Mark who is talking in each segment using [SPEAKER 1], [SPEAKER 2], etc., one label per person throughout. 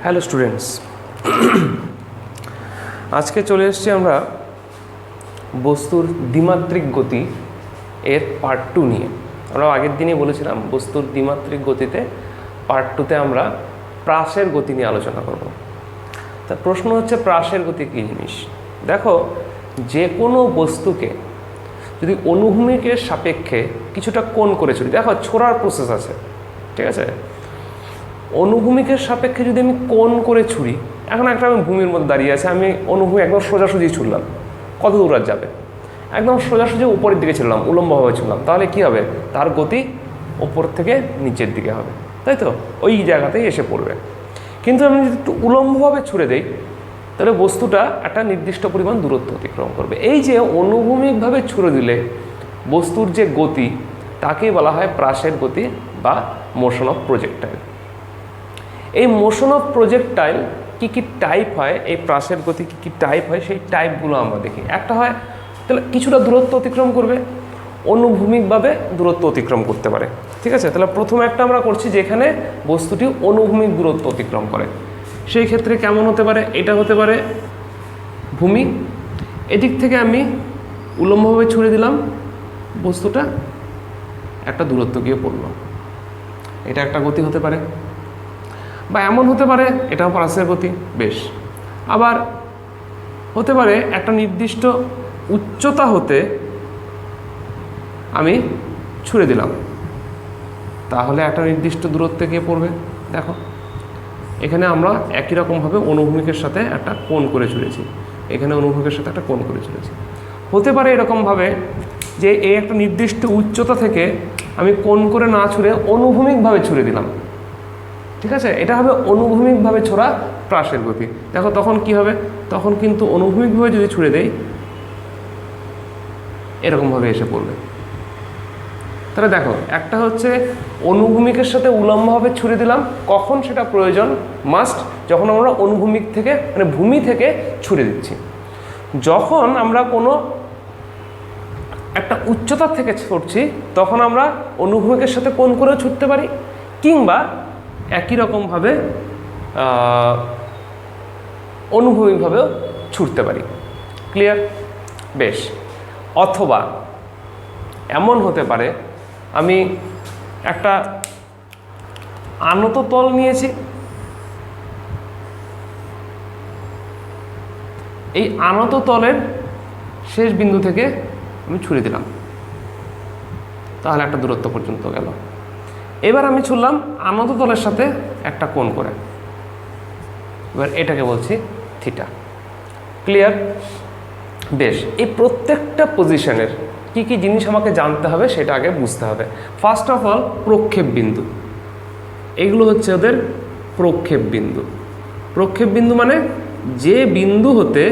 [SPEAKER 1] Hello students, আজকে চলে এসেছি আমরা বস্তুর দ্বিমাত্রিক গতি এর পার্ট 2 নিয়ে। আমরা আগের দিনই বলেছিলাম বস্তুর দ্বিমাত্রিক গতিতে পার্ট 2তে আমরা প্রাসের গতি নিয়ে আলোচনা করব। তা প্রশ্ন হচ্ছে প্রাসের গতি কী জিনিস। দেখো, যে কোনো বস্তুকে যদি অনুভূমিকের সাপেক্ষে কিছুটা কোণ করে ছুড়ি, দেখো ছোড়ার প্রসেস আছে, ঠিক আছে। অনুভূমিকের সাপেক্ষে যদি আমি কোণ করে ছুড়ি, এখন একটা আমি ভূমির মধ্যে দাঁড়িয়ে আছে, আমি অনুভূমি একদম সোজাসুজি ছুড়লাম, কত দূর আর যাবে? একদম সোজাসুজি উপরের দিকে ছুড়লাম, উলম্বভাবে ছুড়লাম, তাহলে কি হবে? তার গতি ওপর থেকে নিচের দিকে হবে, তাই তো? ওই জায়গাতেই এসে পড়বে। কিন্তু আমি যদি একটু উলম্বভাবে ছুড়ে দেই, তাহলে বস্তুটা একটা নির্দিষ্ট পরিমাণ দূরত্ব অতিক্রম করবে। এই যে অনুভূমিকভাবে ছুড়ে দিলে বস্তুর যে গতি, তাকেই বলা হয় প্রাসের গতি বা মোশন অফ প্রজেক্টাইল। এই মোশন অফ প্রজেক্টাইল কী কী টাইপ হয়, এই প্রাসের গতি কী কী টাইপ হয়, সেই টাইপগুলো আমরা দেখি। একটা হয় তাহলে কিছুটা দূরত্ব অতিক্রম করবে, অনুভূমিকভাবে দূরত্ব অতিক্রম করতে পারে, ঠিক আছে। তাহলে প্রথমে একটা আমরা করছি যেখানে বস্তুটি অনুভূমিক দূরত্ব অতিক্রম করে, সেই ক্ষেত্রে কেমন হতে পারে? এটা হতে পারে ভূমি, এদিক থেকে আমি উলম্বভাবে ছুড়ে দিলাম, বস্তুটা একটা দূরত্ব গিয়ে পড়লো, এটা একটা গতি হতে পারে। বা এমন হতে পারে এটাও প্রাসের গতি, বেশ। আবার হতে পারে একটা নির্দিষ্ট উচ্চতা হতে আমি ছুড়ে দিলাম, তাহলে একটা নির্দিষ্ট দূরত্বে গিয়ে পড়বে। দেখো এখানে আমরা একই রকমভাবে অনুভূমিকের সাথে একটা কোণ করে ছুড়েছি, এখানে অনুভূমিকের সাথে একটা কোণ করে ছুড়েছি। হতে পারে এরকমভাবে যে এই একটা নির্দিষ্ট উচ্চতা থেকে আমি কোণ করে না ছুড়ে অনুভূমিকভাবে ছুড়ে দিলাম, ঠিক আছে। এটা হবে অনুভূমিকভাবে ছোড়া প্রাসের গতি। দেখো তখন কি হবে? তখন কিন্তু অনুভূমিকভাবে যদি ছুড়ে দেই, এরকমভাবে এসে পড়বে। তাহলে দেখো, একটা হচ্ছে অনুভূমিকের সাথে উলম্বভাবে ছুড়ে দিলাম, কখন সেটা প্রয়োজন? মাস্ট যখন আমরা অনুভূমিক থেকে মানে ভূমি থেকে ছুড়ে দিচ্ছি। যখন আমরা কোনো একটা উচ্চতা থেকে ছুটছি, তখন আমরা অনুভূমিকের সাথে কোণ করেও ছুটতে পারি, কিংবা একই রকমভাবে অনুভূমিকভাবেও ছুটতে পারি। ক্লিয়ার? বেশ। অথবা এমন হতে পারে আমি একটা আনত তল নিয়েছি, এই আনত তলের শেষ বিন্দু থেকে আমি ছুড়ে দিলাম, তাহলে একটা দূরত্ব পর্যন্ত গেল। এবার আমি ছুড়লাম আনত তলের সাথে একটা কোণ করে, এবার এটাকে বলছি থিটা। ক্লিয়ার? বেশ। এই প্রত্যেকটা পজিশনের কি কি জিনিস আমাকে জানতে হবে সেটা আগে বুঝতে হবে। ফার্স্ট অফ অল প্রক্ষেপ বিন্দু, এগুলো হচ্ছে ওদের প্রক্ষেপ বিন্দু। প্রক্ষেপ বিন্দু মানে যে বিন্দু হতে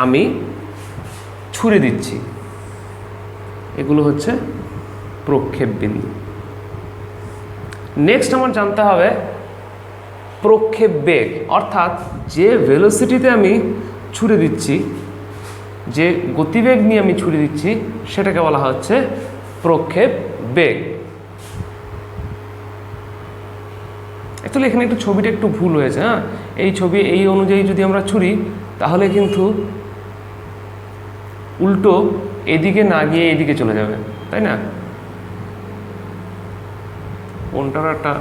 [SPEAKER 1] আমি ছুড়ে দিচ্ছি, এগুলো হচ্ছে প্রক্ষেপ বিন্দু। নেক্সট আমার জানতে হবে প্রক্ষেপ বেগ, অর্থাৎ যে ভেলোসিটিতে আমি ছুড়ে দিচ্ছি, যে গতিবেগ নিয়ে আমি ছুড়ে দিচ্ছি, সেটাকে বলা হচ্ছে প্রক্ষেপ বেগ। অ্যাকচুয়ালি এখানে একটু ছবিটা একটু ভুল হয়েছে। হ্যাঁ, এই ছবি এই অনুযায়ী যদি আমরা ছুড়ি, তাহলে কিন্তু উল্টো এদিকে না গিয়ে এদিকে চলে যাবে, তাই না? কোনটার একটা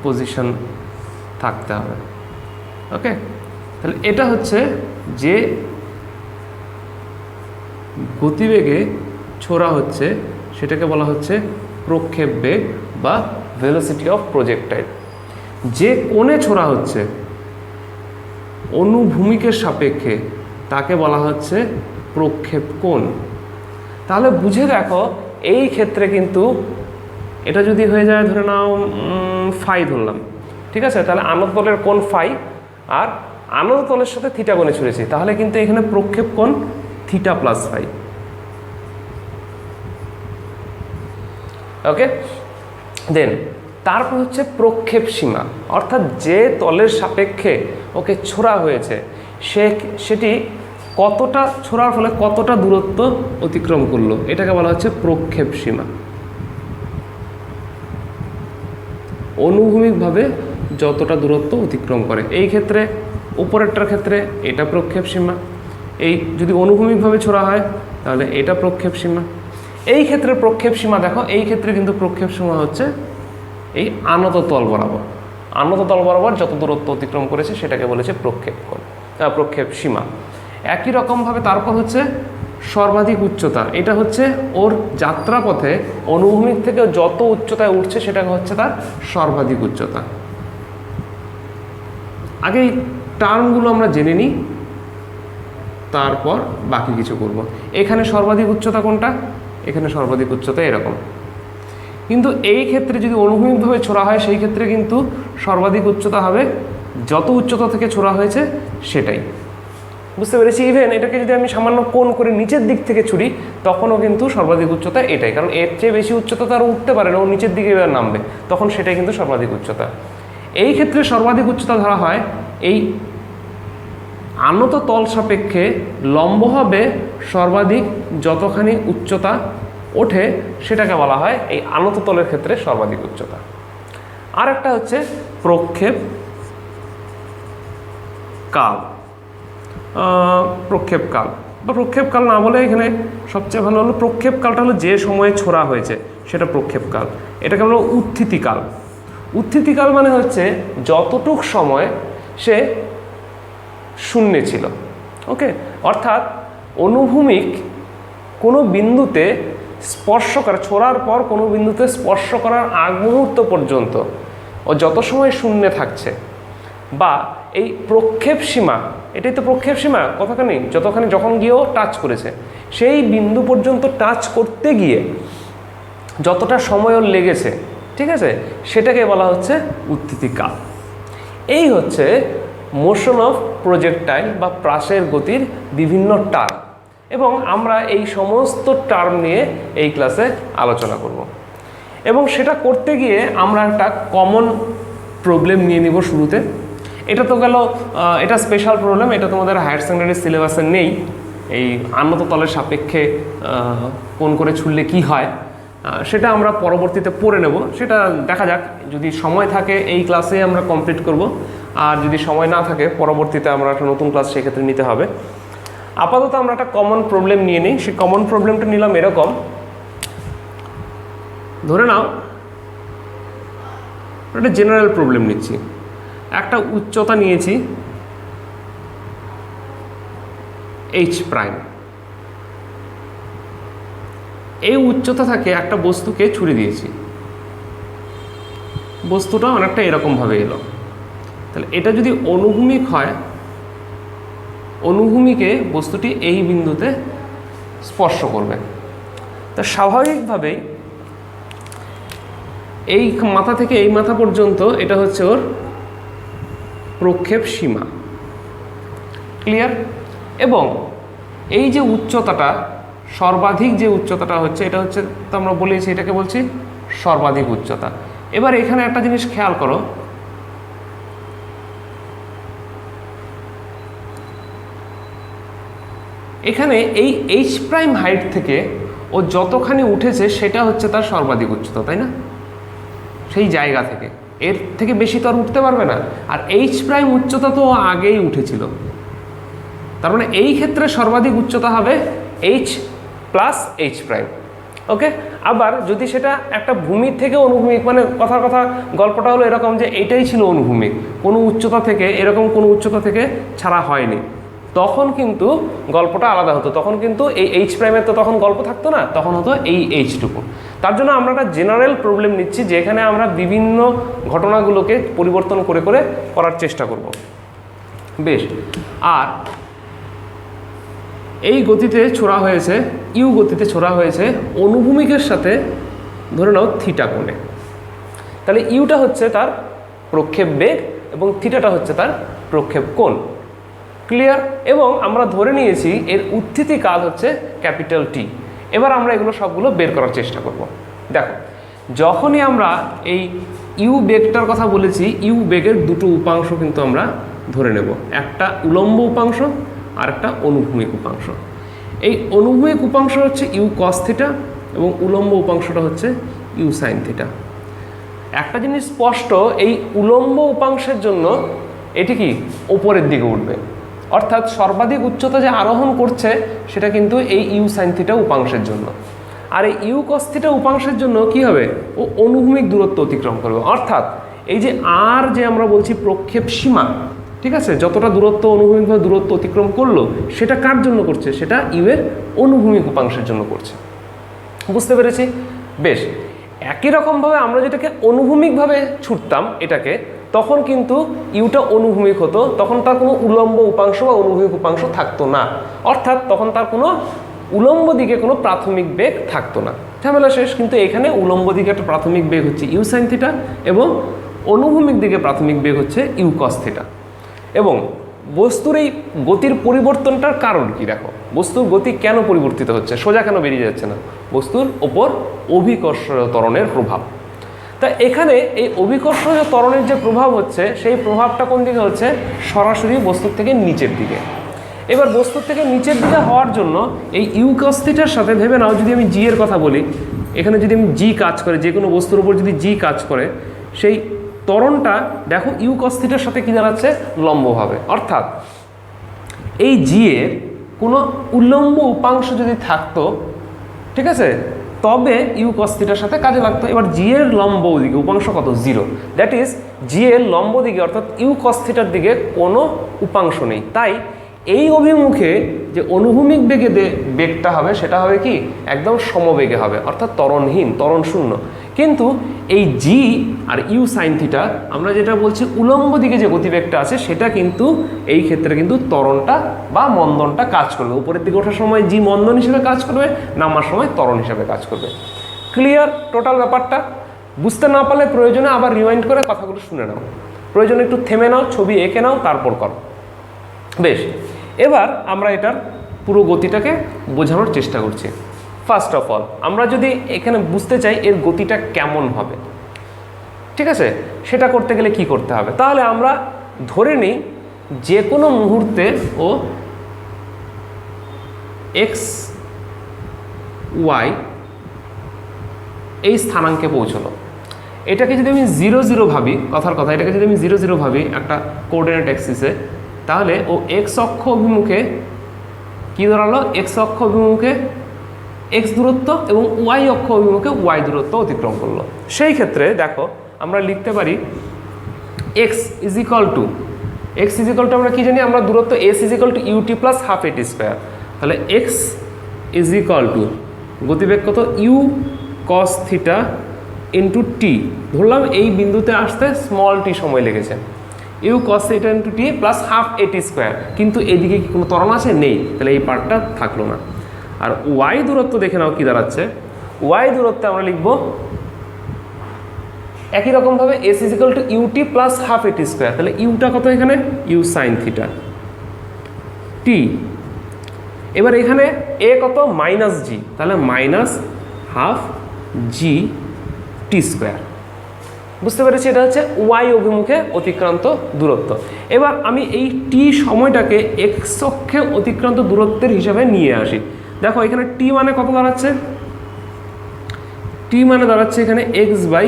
[SPEAKER 1] পজিশন থাকতে হবে। ওকে, তাহলে এটা হচ্ছে যে গতিবেগে ছোড়া হচ্ছে, সেটাকে বলা হচ্ছে প্রক্ষেপ বেগ বা ভেলোসিটি অফ প্রজেক্টাইল। যে কোণে ছোড়া হচ্ছে অনুভূমিকের সাপেক্ষে, তাকে বলা হচ্ছে প্রক্ষেপ কোণ। তাহলে বুঝে দেখো, এই ক্ষেত্রে কিন্তু এটা যদি হয়ে যায়, ধরে নাও ফাই ধরলাম, ঠিক আছে, তাহলে আনত তলের কোণ ফাই, আর আনত তলের সাথে থিটা কোণে ছুড়েছি, তাহলে কিন্তু এখানে প্রক্ষেপ কোণ থিটা প্লাস ফাই। ওকে, দেন তারপর হচ্ছে প্রক্ষেপ সীমা, অর্থাৎ যে তলের সাপেক্ষে ওকে ছোড়া হয়েছে সেটি কতটা ছোড়ার ফলে কতটা দূরত্ব অতিক্রম করলো, এটাকে বলা হচ্ছে প্রক্ষেপ সীমা। অনুভূমিকভাবে যতটা দূরত্ব অতিক্রম করে। এই ক্ষেত্রে উপরেরটার ক্ষেত্রে এটা প্রক্ষেপ সীমা, এই যদি অনুভূমিকভাবে ছোড়া হয় তাহলে এটা প্রক্ষেপ সীমা। এই ক্ষেত্রে প্রক্ষেপ সীমা দেখো, এই ক্ষেত্রে কিন্তু প্রক্ষেপ সীমা হচ্ছে এই আনত তল বরাবর, আনত তল বরাবর যত দূরত্ব অতিক্রম করেছে সেটাকে বলেছে প্রক্ষেপ কোণ, প্রক্ষেপ সীমা। একই রকমভাবে তারপর হচ্ছে সর্বাধিক উচ্চতা, এটা হচ্ছে ওর যাত্রাপথে অনুভূমিক থেকে যত উচ্চতায় উঠছে সেটাকে হচ্ছে তার সর্বাধিক উচ্চতা। আগে এই টার্মগুলো আমরা জেনে নিই, তারপর বাকি কিছু করব। এখানে সর্বাধিক উচ্চতা কোনটা? এখানে সর্বাধিক উচ্চতা এরকম। কিন্তু এই ক্ষেত্রে যদি অনুভূমিকভাবে ছোড়া হয় সেই ক্ষেত্রে কিন্তু সর্বাধিক উচ্চতা হবে যত উচ্চতা থেকে ছোড়া হয়েছে সেটাই। বুঝতে পেরেছি? ইভেন এটাকে যদি আমি সামান্য কোণ করে নিচের দিক থেকে ছুড়ি তখনও কিন্তু সর্বাধিক উচ্চতা এটাই, কারণ এর চেয়ে বেশি উচ্চতা তো আর উঠতে পারে না, ও নিচের দিকে এবার নামবে, তখন সেটাই কিন্তু সর্বাধিক উচ্চতা। এই ক্ষেত্রে সর্বাধিক উচ্চতা ধরা হয় এই আনত তল সাপেক্ষে লম্বভাবে সর্বাধিক যতখানি উচ্চতা ওঠে সেটাকে বলা হয় এই আনত তলের ক্ষেত্রে সর্বাধিক উচ্চতা। আর একটা হচ্ছে প্রক্ষেপ কাল, প্রক্ষেপ কাল বা প্রক্ষেপ কাল না বলে এখানে সবচেয়ে ভালো হলো প্রক্ষেপ কালটা হলো যে সময়ে ছোড়া হয়েছে সেটা প্রক্ষেপ কাল। এটাকে আমরা উত্থিতিকাল। উত্থিতিকাল মানে হচ্ছে যতটুক সময় সে শূন্যে ছিল। ওকে, অর্থাৎ অনুভূমিক কোনো বিন্দুতে স্পর্শ করা, ছোড়ার পর কোনো বিন্দুতে স্পর্শ করার আগ মুহূর্ত পর্যন্ত ও যত সময় শূন্যে থাকছে, বা এই প্রক্ষেপ সীমা, এটাই তো প্রক্ষেপ সীমা কতখানি, যতখানি যখন গিয়েও টাচ করেছে সেই বিন্দু পর্যন্ত টাচ করতে গিয়ে যতটা সময় ওর লেগেছে, ঠিক আছে, সেটাকে বলা হচ্ছে উত্থিতিকাল। এই হচ্ছে মোশন অফ প্রজেক্টাইল বা প্রাসের গতির বিভিন্ন টার্ম, এবং আমরা এই সমস্ত টার্ম নিয়ে এই ক্লাসে আলোচনা করব। এবং সেটা করতে গিয়ে আমরা একটা কমন প্রবলেম নিয়ে নিব শুরুতে। এটা তো গেল, এটা স্পেশাল প্রবলেম, এটা তোমাদের হায়ার সেকেন্ডারি সিলেবাসে নেই। এই আনত তলের সাপেক্ষে কোণ করে ছুড়লে কি হয় সেটা আমরা পরবর্তীতে পড়ে নেব, সেটা দেখা যাক। যদি সময় থাকে এই ক্লাসে আমরা কমপ্লিট করব, আর যদি সময় না থাকে পরবর্তীতে আমরা একটা নতুন ক্লাস সেক্ষেত্রে নিতে হবে। আপাতত আমরা একটা কমন প্রবলেম নিয়ে নিই। সেই কমন প্রবলেমটা নিলাম এরকম, ধরে নাও একটা জেনারেল প্রবলেম নিচ্ছি, একটা উচ্চতা নিয়েছি h', এই উচ্চতা থেকে একটা বস্তুকে ছুড়ে দিয়েছি, বস্তুটা অনেকটা এরকমভাবে এলো। তাহলে এটা যদি অনুভূমিক হয়, অনুভূমিকে বস্তুটি এই বিন্দুতে স্পর্শ করবে। তা স্বাভাবিকভাবেই এই মাথা থেকে এই মাথা পর্যন্ত এটা হচ্ছে ওর প্রক্ষেপ সীমা। ক্লিয়ার? এবং এই যে উচ্চতাটা, সর্বাধিক যে উচ্চতাটা হচ্ছে, এটা হচ্ছে তো আমরা বলেছি এটাকে বলছি সর্বাধিক উচ্চতা। এবার এখানে একটা জিনিস খেয়াল করো, এখানে এই h' হাইট থেকে ও যতখানি উঠেছে সেটা হচ্ছে তার সর্বাধিক উচ্চতা, তাই না? সেই জায়গা থেকে এর থেকে বেশি তো আর উঠতে পারবে না। আর h' উচ্চতা তো আগেই উঠেছিল, তার মানে এই ক্ষেত্রে সর্বাধিক উচ্চতা হবে h + h'। ওকে, আবার যদি সেটা একটা ভূমির থেকে অনুভূমিক, মানে কথার কথা গল্পটা হলো এরকম যে এইটাই ছিল অনুভূমিক, কোনো উচ্চতা থেকে, এরকম কোনো উচ্চতা থেকে ছাড়া হয়নি, তখন কিন্তু গল্পটা আলাদা হতো। তখন কিন্তু এই h' তো তখন গল্প থাকতো না, তখন হতো এই এইচটুকু। তার জন্য আমরা একটা জেনারেল প্রবলেম নিচ্ছি, যেখানে আমরা বিভিন্ন ঘটনাগুলোকে পরিবর্তন করে করে করার চেষ্টা করব। বেশ, আর এই গতিতে ছোড়া হয়েছে, ইউ গতিতে ছোড়া হয়েছে অনুভূমিকের সাথে ধরে নাও থিটা কোণে। তাহলে ইউটা হচ্ছে তার প্রক্ষেপ বেগ এবং থিটাটা হচ্ছে তার প্রক্ষেপ কোণ। ক্লিয়ার? এবং আমরা ধরে নিয়েছি এর উত্থিতি কাল হচ্ছে T। এবার আমরা এগুলো সবগুলো বের করার চেষ্টা করব। দেখো, যখনই আমরা এই ইউ বেগটার কথা বলেছি, ইউ বেগের দুটো উপাংশ কিন্তু আমরা ধরে নেব, একটা উলম্ব উপাংশ আর একটা অনুভূমিক উপাংশ। এই অনুভূমিক উপাংশ হচ্ছে ইউ কস থিটা এবং উলম্ব উপাংশটা হচ্ছে ইউ সাইন থিটা। একটা জিনিস স্পষ্ট, এই উলম্ব উপাংশের জন্য এটি কি ওপরের দিকে উঠবে, অর্থাৎ সর্বাধিক উচ্চতা যে আরোহণ করছে সেটা কিন্তু এই ইউ সাইন থিটা উপাংশের জন্য। আর এই ইউ কস থিটা উপাংশের জন্য কি হবে, ও অনুভূমিক দূরত্ব অতিক্রম করবে, অর্থাৎ এই যে আর যে আমরা বলছি প্রক্ষেপ সীমা, ঠিক আছে, যতটা দূরত্ব অনুভূমিকভাবে দূরত্ব অতিক্রম করলো সেটা কার জন্য করছে, সেটা ইউ এর অনুভূমিক উপাংশের জন্য করছে। বুঝতে পেরেছি? বেশ, একই রকমভাবে আমরা যেটাকে অনুভূমিকভাবে ছুটতাম এটাকে, তখন কিন্তু ইউটা অনুভূমিক হতো, তখন তার কোনো উলম্ব উপাংশ বা অনুভূমিক উপাংশ থাকতো না, অর্থাৎ তখন তার কোনো উলম্ব দিকে কোনো প্রাথমিক বেগ থাকতো না, ঝামেলা শেষ। কিন্তু এখানে উলম্ব দিকে একটা প্রাথমিক বেগ হচ্ছে ইউ সাইন থিটা এবং অনুভূমিক দিকে প্রাথমিক বেগ হচ্ছে ইউ কস থিটা। এবং বস্তুর এই গতির পরিবর্তনটার কারণ কি দেখো, বস্তুর গতি কেন পরিবর্তিত হচ্ছে, সোজা কেন বেরিয়ে যাচ্ছে না, বস্তুর ওপর অভিকর্ষজ ত্বরণের প্রভাব। তা এখানে এই অভিকর্ষজ ত্বরণের যে প্রভাব হচ্ছে সেই প্রভাবটা কোন দিকে হচ্ছে, সরাসরি বস্তুর থেকে নিচের দিকে। এবার বস্তুর থেকে নিচের দিকে হওয়ার জন্য এই ইউ কস থিটার সাথে ভেবে নাও, যদি আমি জি এর কথা বলি, এখানে যদি আমি জি কাজ করে, যে কোনো বস্তুর উপর যদি জি কাজ করে, সেই ত্বরণটা দেখো ইউ কস থিটার সাথে কি দাঁড়াচ্ছে, লম্বভাবে, অর্থাৎ এই জি এর কোনো উল্লম্ব উপাংশ যদি থাকতো, ঠিক আছে, তবে ইউ কস থিটার সাথে কাজে লাগতো। এবার জি এর লম্ব দিকে উপাংশ কত, 0, দ্যাট ইজ জি এর লম্ব দিকে অর্থাৎ ইউ কস থিটার দিকে কোনো উপাংশ নেই, তাই এই অভিমুখে যে অনুভূমিক বেগে বেগটা হবে সেটা হবে কি একদম সমবেগে হবে, অর্থাৎ ত্বরণহীন, ত্বরণ শূন্য। কিন্তু এই জি আর ইউ সাইন থিটা আমরা যেটা বলছি উলম্ব দিকে যে গতিবেগটা আছে সেটা কিন্তু এই ক্ষেত্রে কিন্তু ত্বরণটা বা মন্দনটা কাজ করবে, উপরের দিকে ওঠার সময় জি মন্দন হিসেবে কাজ করবে, নামার সময় ত্বরণ হিসেবে কাজ করবে। ক্লিয়ার টোটাল ব্যাপারটা? বুঝতে না পারলে প্রয়োজনে আবার রিমাইন্ড করে কথাগুলো শুনে নাও, প্রয়োজনে একটু থেমে নাও, ছবি এঁকে নাও, তারপর করো। বেশ, এবার আমরা এটার পুরো গতিটাকে বোঝানোর চেষ্টা করছি। ফার্স্ট অফ অল আমরা যদি এখানে বুঝতে চাই এর গতিটা কেমন হবে, ঠিক আছে, সেটা করতে গেলে কি করতে হবে, তাহলে আমরা ধরে নিই যে কোনো মুহূর্তে ও এক্স ওয়াই এই স্থানাঙ্কে পৌঁছলো। এটাকে যদি আমি 0 0 ভাবি, কথার কথা, এটাকে যদি আমি 0 0 ভাবি একটা কোঅর্ডিনেট অ্যাক্সিসে, তাহলে ও এক্স অক্ষ অভিমুখে কী দাঁড়ালো, এক্স অক্ষ অভিমুখে এক্স দূরত্ব এবং ওয়াই অক্ষ অভিমুখে ওয়াই দূরত্ব অতিক্রম করলো। সেই ক্ষেত্রে দেখো আমরা লিখতে পারি এক্স ইজ ইকাল টু আমরা কী জানি, আমরা দূরত্ব s is equal to u t plus half a t square. তাহলে এক্স ইজ ইকাল টু গতিবেগ কত, u cos theta into t, ধরলাম এই বিন্দুতে আসতে স্মল টি সময় লেগেছে, u cos theta into t plus half a t square, কিন্তু এদিকে কি কোনো ত্বরণ আছে, নেই, তাহলে এই পার্টটা থাকলো না। আর ওয়াই দূরত্ব দেখে নাও কি দাঁড়াচ্ছে, ওয়াই দূরত্বে আমরা লিখব একই রকমভাবে s is equal to u t plus half a t square, তাহলে ইউটা কত এখানে, ইউ সাইন থিটা টি। এবার এখানে এ কত, মাইনাস জি, তাহলে মাইনাস হাফ জি টি স্কোয়ার। বুঝতে পেরেছি? এটা হচ্ছে ওয়াই অভিমুখে অতিক্রান্ত দূরত্ব। এবার আমি এই টি সময়টাকে এক্স অক্ষে অতিক্রান্ত দূরত্বের হিসাবে নিয়ে আসি। দেখো এখানে টি মানে কত দাঁড়াচ্ছে, টি মানে দাঁড়াচ্ছে এখানে x by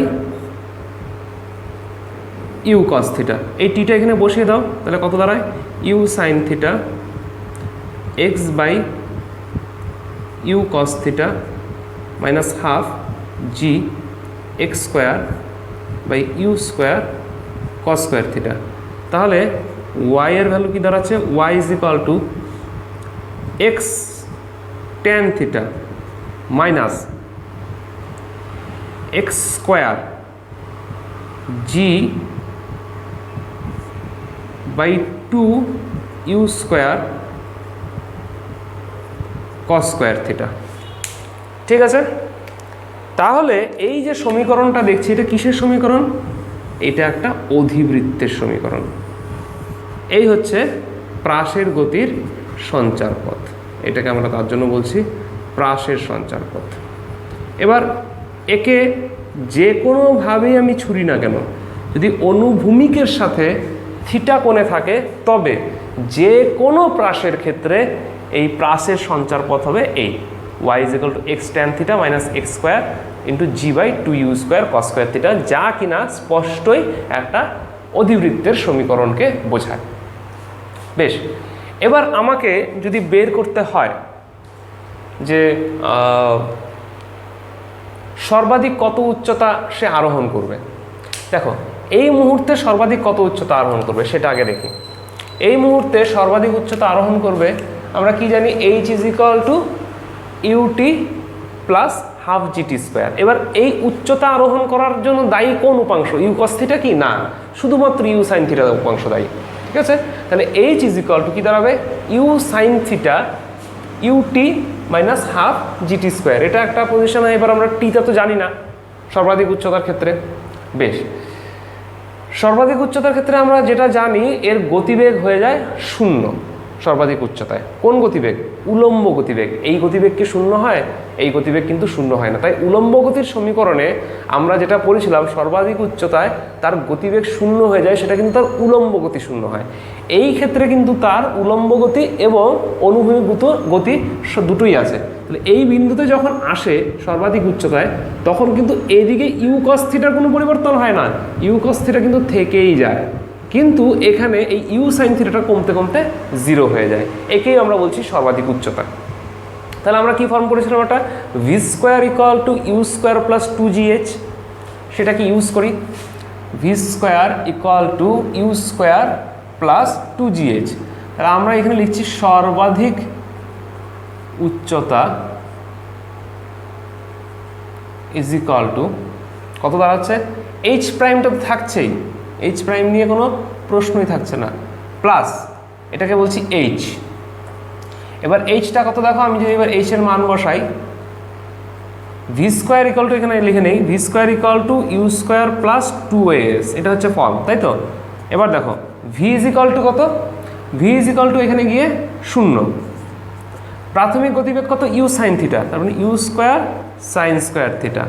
[SPEAKER 1] u cos theta. এই টিটা এখানে বসিয়ে দাও, তাহলে কত দাঁড়ায়, u sine theta x by u cos theta minus half g x square by u square cos square theta. তাহলে ওয়াই এর ভ্যালু কি দাঁড়াচ্ছে, y is equal to x tan theta minus x square g by 2 u square cos square theta. ঠিক আছে, তাহলে এই যে সমীকরণটা দেখছি এটা কিসের সমীকরণ, এটা একটা অধিবৃত্তের সমীকরণ। এই হচ্ছে প্রাসের গতির সঞ্চার পথ, এটাকে আমরা তার জন্য বলছি প্রাসের সঞ্চার পথ। এবার একে যে কোনোভাবেই আমি ছুরি না কেন, যদি অনুভূমিকের সাথে থিটা কোণে থাকে তবে যে কোনো প্রাসের ক্ষেত্রে এই প্রাসের সঞ্চার পথ হবে এই। Y is equal to x tan theta minus x square into g by two u square cos square theta, যা কিনা স্পষ্টই একটা অধিবৃত্তের সমীকরণকে বোঝায়। বেশ, এবার আমাকে যদি বের করতে হয় যে সর্বাধিক কত উচ্চতা সে আরোহণ করবে, দেখো এই মুহূর্তে সর্বাধিক কত উচ্চতা আরোহণ করবে সেটা আগে দেখি। এই মুহূর্তে সর্বাধিক উচ্চতা আরোহণ করবে আমরা কি জানি, h is equal to u t plus half g t square. এবার এই উচ্চতা আরোহণ করার জন্য দায়ী কোন উপাংশ? ইউ কস থিটা কি না, শুধুমাত্র ইউ সাইন থিটা উপাংশ দায়ী। ঠিক আছে, তাহলে এইচ ইজ ইকুয়াল টু কি দাঁড়াবে, u sine theta u t minus half g t square. এটা একটা পজিশন হয়। এবার আমরা টিটা তো জানি না সর্বাধিক উচ্চতার ক্ষেত্রে। বেশ, সর্বাধিক উচ্চতার ক্ষেত্রে আমরা যেটা জানি এর গতিবেগ হয়ে যায় 0 সর্বাধিক উচ্চতায়। কোন গতিবেগ? উলম্ব গতিবেগ। এই গতিবেগ কি 0 হয়? এই গতিবেগ কিন্তু 0 হয় না। তাই উলম্ব গতির সমীকরণে আমরা যেটা পড়েছিলাম সর্বাধিক উচ্চতায় তার গতিবেগ 0 হয়ে যায়, সেটা কিন্তু তার উলম্ব গতি 0 হয়। এই ক্ষেত্রে কিন্তু তার উলম্ব গতি এবং অনুভূমিক গতি দুটোই আছে। তাহলে এই বিন্দুতে যখন আসে সর্বাধিক উচ্চতায় তখন কিন্তু এদিকে ইউ কস থিটার কোনো পরিবর্তন হয় না, ইউ কস থিটা কিন্তু থেকেই যায়। কিন্তু এখানে এই ইউ সাইন থিটাটা কমতে কমতে 0 হয়ে যায়। একেই আমরা বলছি সর্বাধিক উচ্চতা। তাহলে আমরা কি ফর্ম করেছিলাম, ওটা v square equal to u square plus 2gh। সেটা কি ইউজ করি, v square equal to u square plus 2gh। তাহলে আমরা এখানে লিখছি সর্বাধিক উচ্চতা ইজ ইকুয়াল টু কত দাঁড়াচ্ছে, এইচ প্রাইমটা তো থাকছেই, এইচ প্রাইম নিয়ে কোনো প্রশ্নই থাকছে না, প্লাস এটাকে বলছি এইচ। এবার এইচটা কত দেখো, আমি যদি এবার এইচ এর মান বসাই, ভি স্কোয়ার ইকুয়াল টু এখানে লিখে নেই, v square equal to u square plus 2as, এটা হচ্ছে ফর্ম, তাই তো। এবার দেখো ভি ইজ ইকুয়াল টু কত, ভি ইজ ইকুয়াল টু এখানে গিয়ে 0। প্রাথমিক গতিবেগ কত, ইউ সাইন থিটা, তার মানে u square sine square theta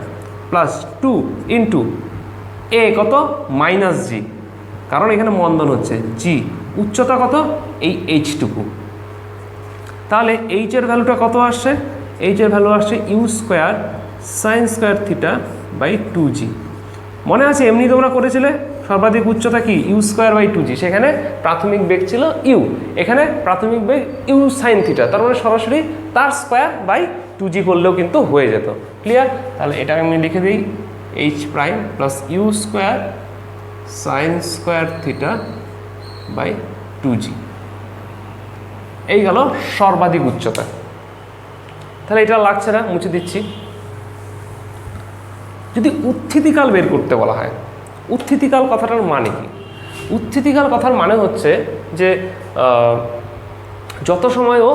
[SPEAKER 1] plus 2 into এ কত, মাইনাস জি, কারণ এখানে মন্দন হচ্ছে, জি উচ্চতা কত, এই এইচটুকু। তাহলে এইচ এর ভ্যালুটা কত আসছে, এইচ এর ভ্যালু আসছে u square sine square theta by 2g। মনে আছে এমনি তোমরা করেছিলে সর্বাধিক উচ্চতা কি, ইউ স্কোয়ার বাই 2g, সেখানে প্রাথমিক বেগ ছিল ইউ, এখানে প্রাথমিক বেগ ইউ সাইন থিটা, তার মানে সরাসরি তার স্কোয়ার বাই 2g করলেও কিন্তু হয়ে যেত। ক্লিয়ার? তাহলে এটা আমি লিখে দিই, h prime plus u square sine square theta by 2g। এই গেল সর্বাধিক উচ্চতা। তাহলে এটা লাগছে না, মুছে দিচ্ছি। যদি উত্থিতিকাল বের করতে বলা হয়, উত্থিতিকাল কথাটার মানে কি? উত্থিতিকাল কথার মানে হচ্ছে যে যত সময় ও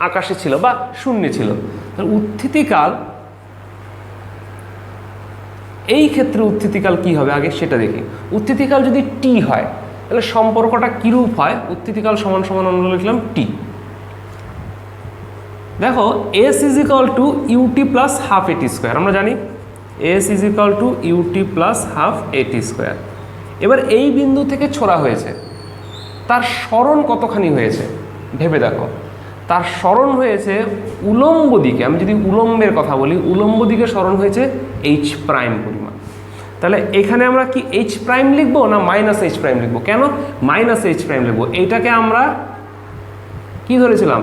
[SPEAKER 1] আকাশে ছিল বা শূন্যে ছিল, উত্থিতিকাল, এই ক্ষেত্রে উত্থিতিকাল কি হবে আগে সেটা দেখি। উত্থিতিকাল যদি টি হয় তাহলে সম্পর্কটা কিরূপ হয়, উত্থিতিকাল সমান সমান আমরা লিখলাম টি। দেখো s is equal to u t plus half a t square, আমরা জানি s is equal to u t plus half a t square. এবার এই বিন্দু থেকে ছোড়া হয়েছে, তার সরণ কতখানি হয়েছে ভেবে দেখো। তার সরণ হয়েছে উলম্ব দিকে, আমি যদি উলম্বের কথা বলি, উলম্ব দিকে সরণ হয়েছে এইচ প্রাইম পরিমাণ। তাহলে এখানে আমরা কি এইচ প্রাইম লিখবো না মাইনাস এইচ প্রাইম লিখবো? কেন মাইনাস এইচ প্রাইম লিখবো? এইটাকে আমরা কি ধরেছিলাম,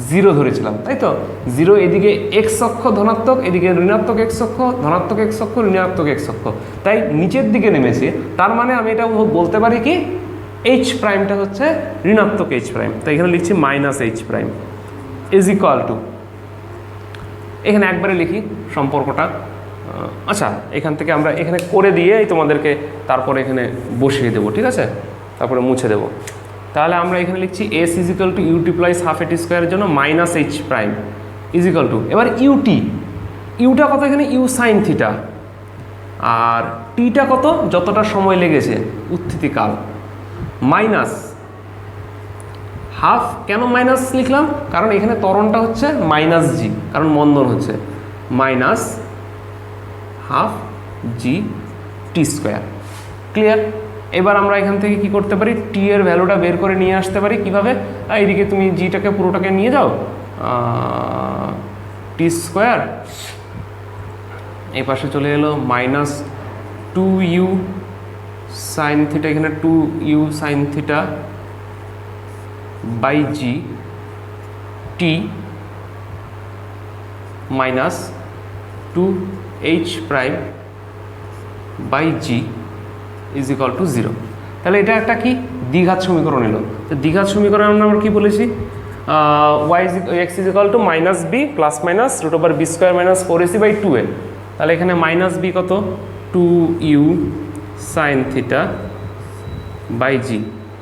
[SPEAKER 1] 0 ধরেছিলাম, তাই তো। 0 এদিকে এক্স অক্ষ ধনাত্মক, এদিকে ঋণাত্মক এক্স অক্ষ, ধনাত্মক এক্স অক্ষ, ঋণাত্মক এক্স অক্ষ, তাই নিচের দিকে নেমেছে। তার মানে আমি এটা বলতে পারি কি, এইচ প্রাইমটা হচ্ছে ঋণাত্মক এইচ প্রাইম, তাই এখানে লিখছি minus h prime is equal to, এখানে একবারে লিখি সম্পর্কটা। আচ্ছা, এখান থেকে আমরা এখানে করে দিয়েই তোমাদেরকে তারপরে এখানে বসিয়ে দেবো, ঠিক আছে, তারপরে মুছে দেবো। তাহলে আমরা এখানে লিখছি s is equal to u t plus half a t স্কোয়ারের জন্য minus h prime is equal to, এবার ইউটি, ইউটা কত এখানে, ইউ সাইন থিটা, আর টিটা কত, যতটা সময় লেগেছে উত্থিতিকাল, মাইনাস হাফ। কেন মাইনাস লিখলাম, কারণ এখানে ত্বরণটা হচ্ছে মাইনাস জি, কারণ মন্দন হচ্ছে, মাইনাস হাফ জি টি স্কোয়ার। ক্লিয়ার? এবার আমরা এখান থেকে কি করতে পারি, টি এর ভ্যালুটা বের করে নিয়ে আসতে পারি কিভাবে, এইদিকে তুমি জিটাকে পুরোটাকে নিয়ে যাও, টি স্কোয়ার, এই পাশে চলে এলো মাইনাস 2u সাইন থিটা, এখানে 2u sine theta by g t minus 2h prime by g is equal to 0। তাহলে এটা একটা কি দ্বিঘাত সমীকরণ এলো। তো দ্বিঘাত সমীকরণ আমরা কি বলেছি, x is equal to minus b plus minus root over b square minus 4ac by 2a। তাহলে এখানে মাইনাস বি কত, 2u sine theta by g,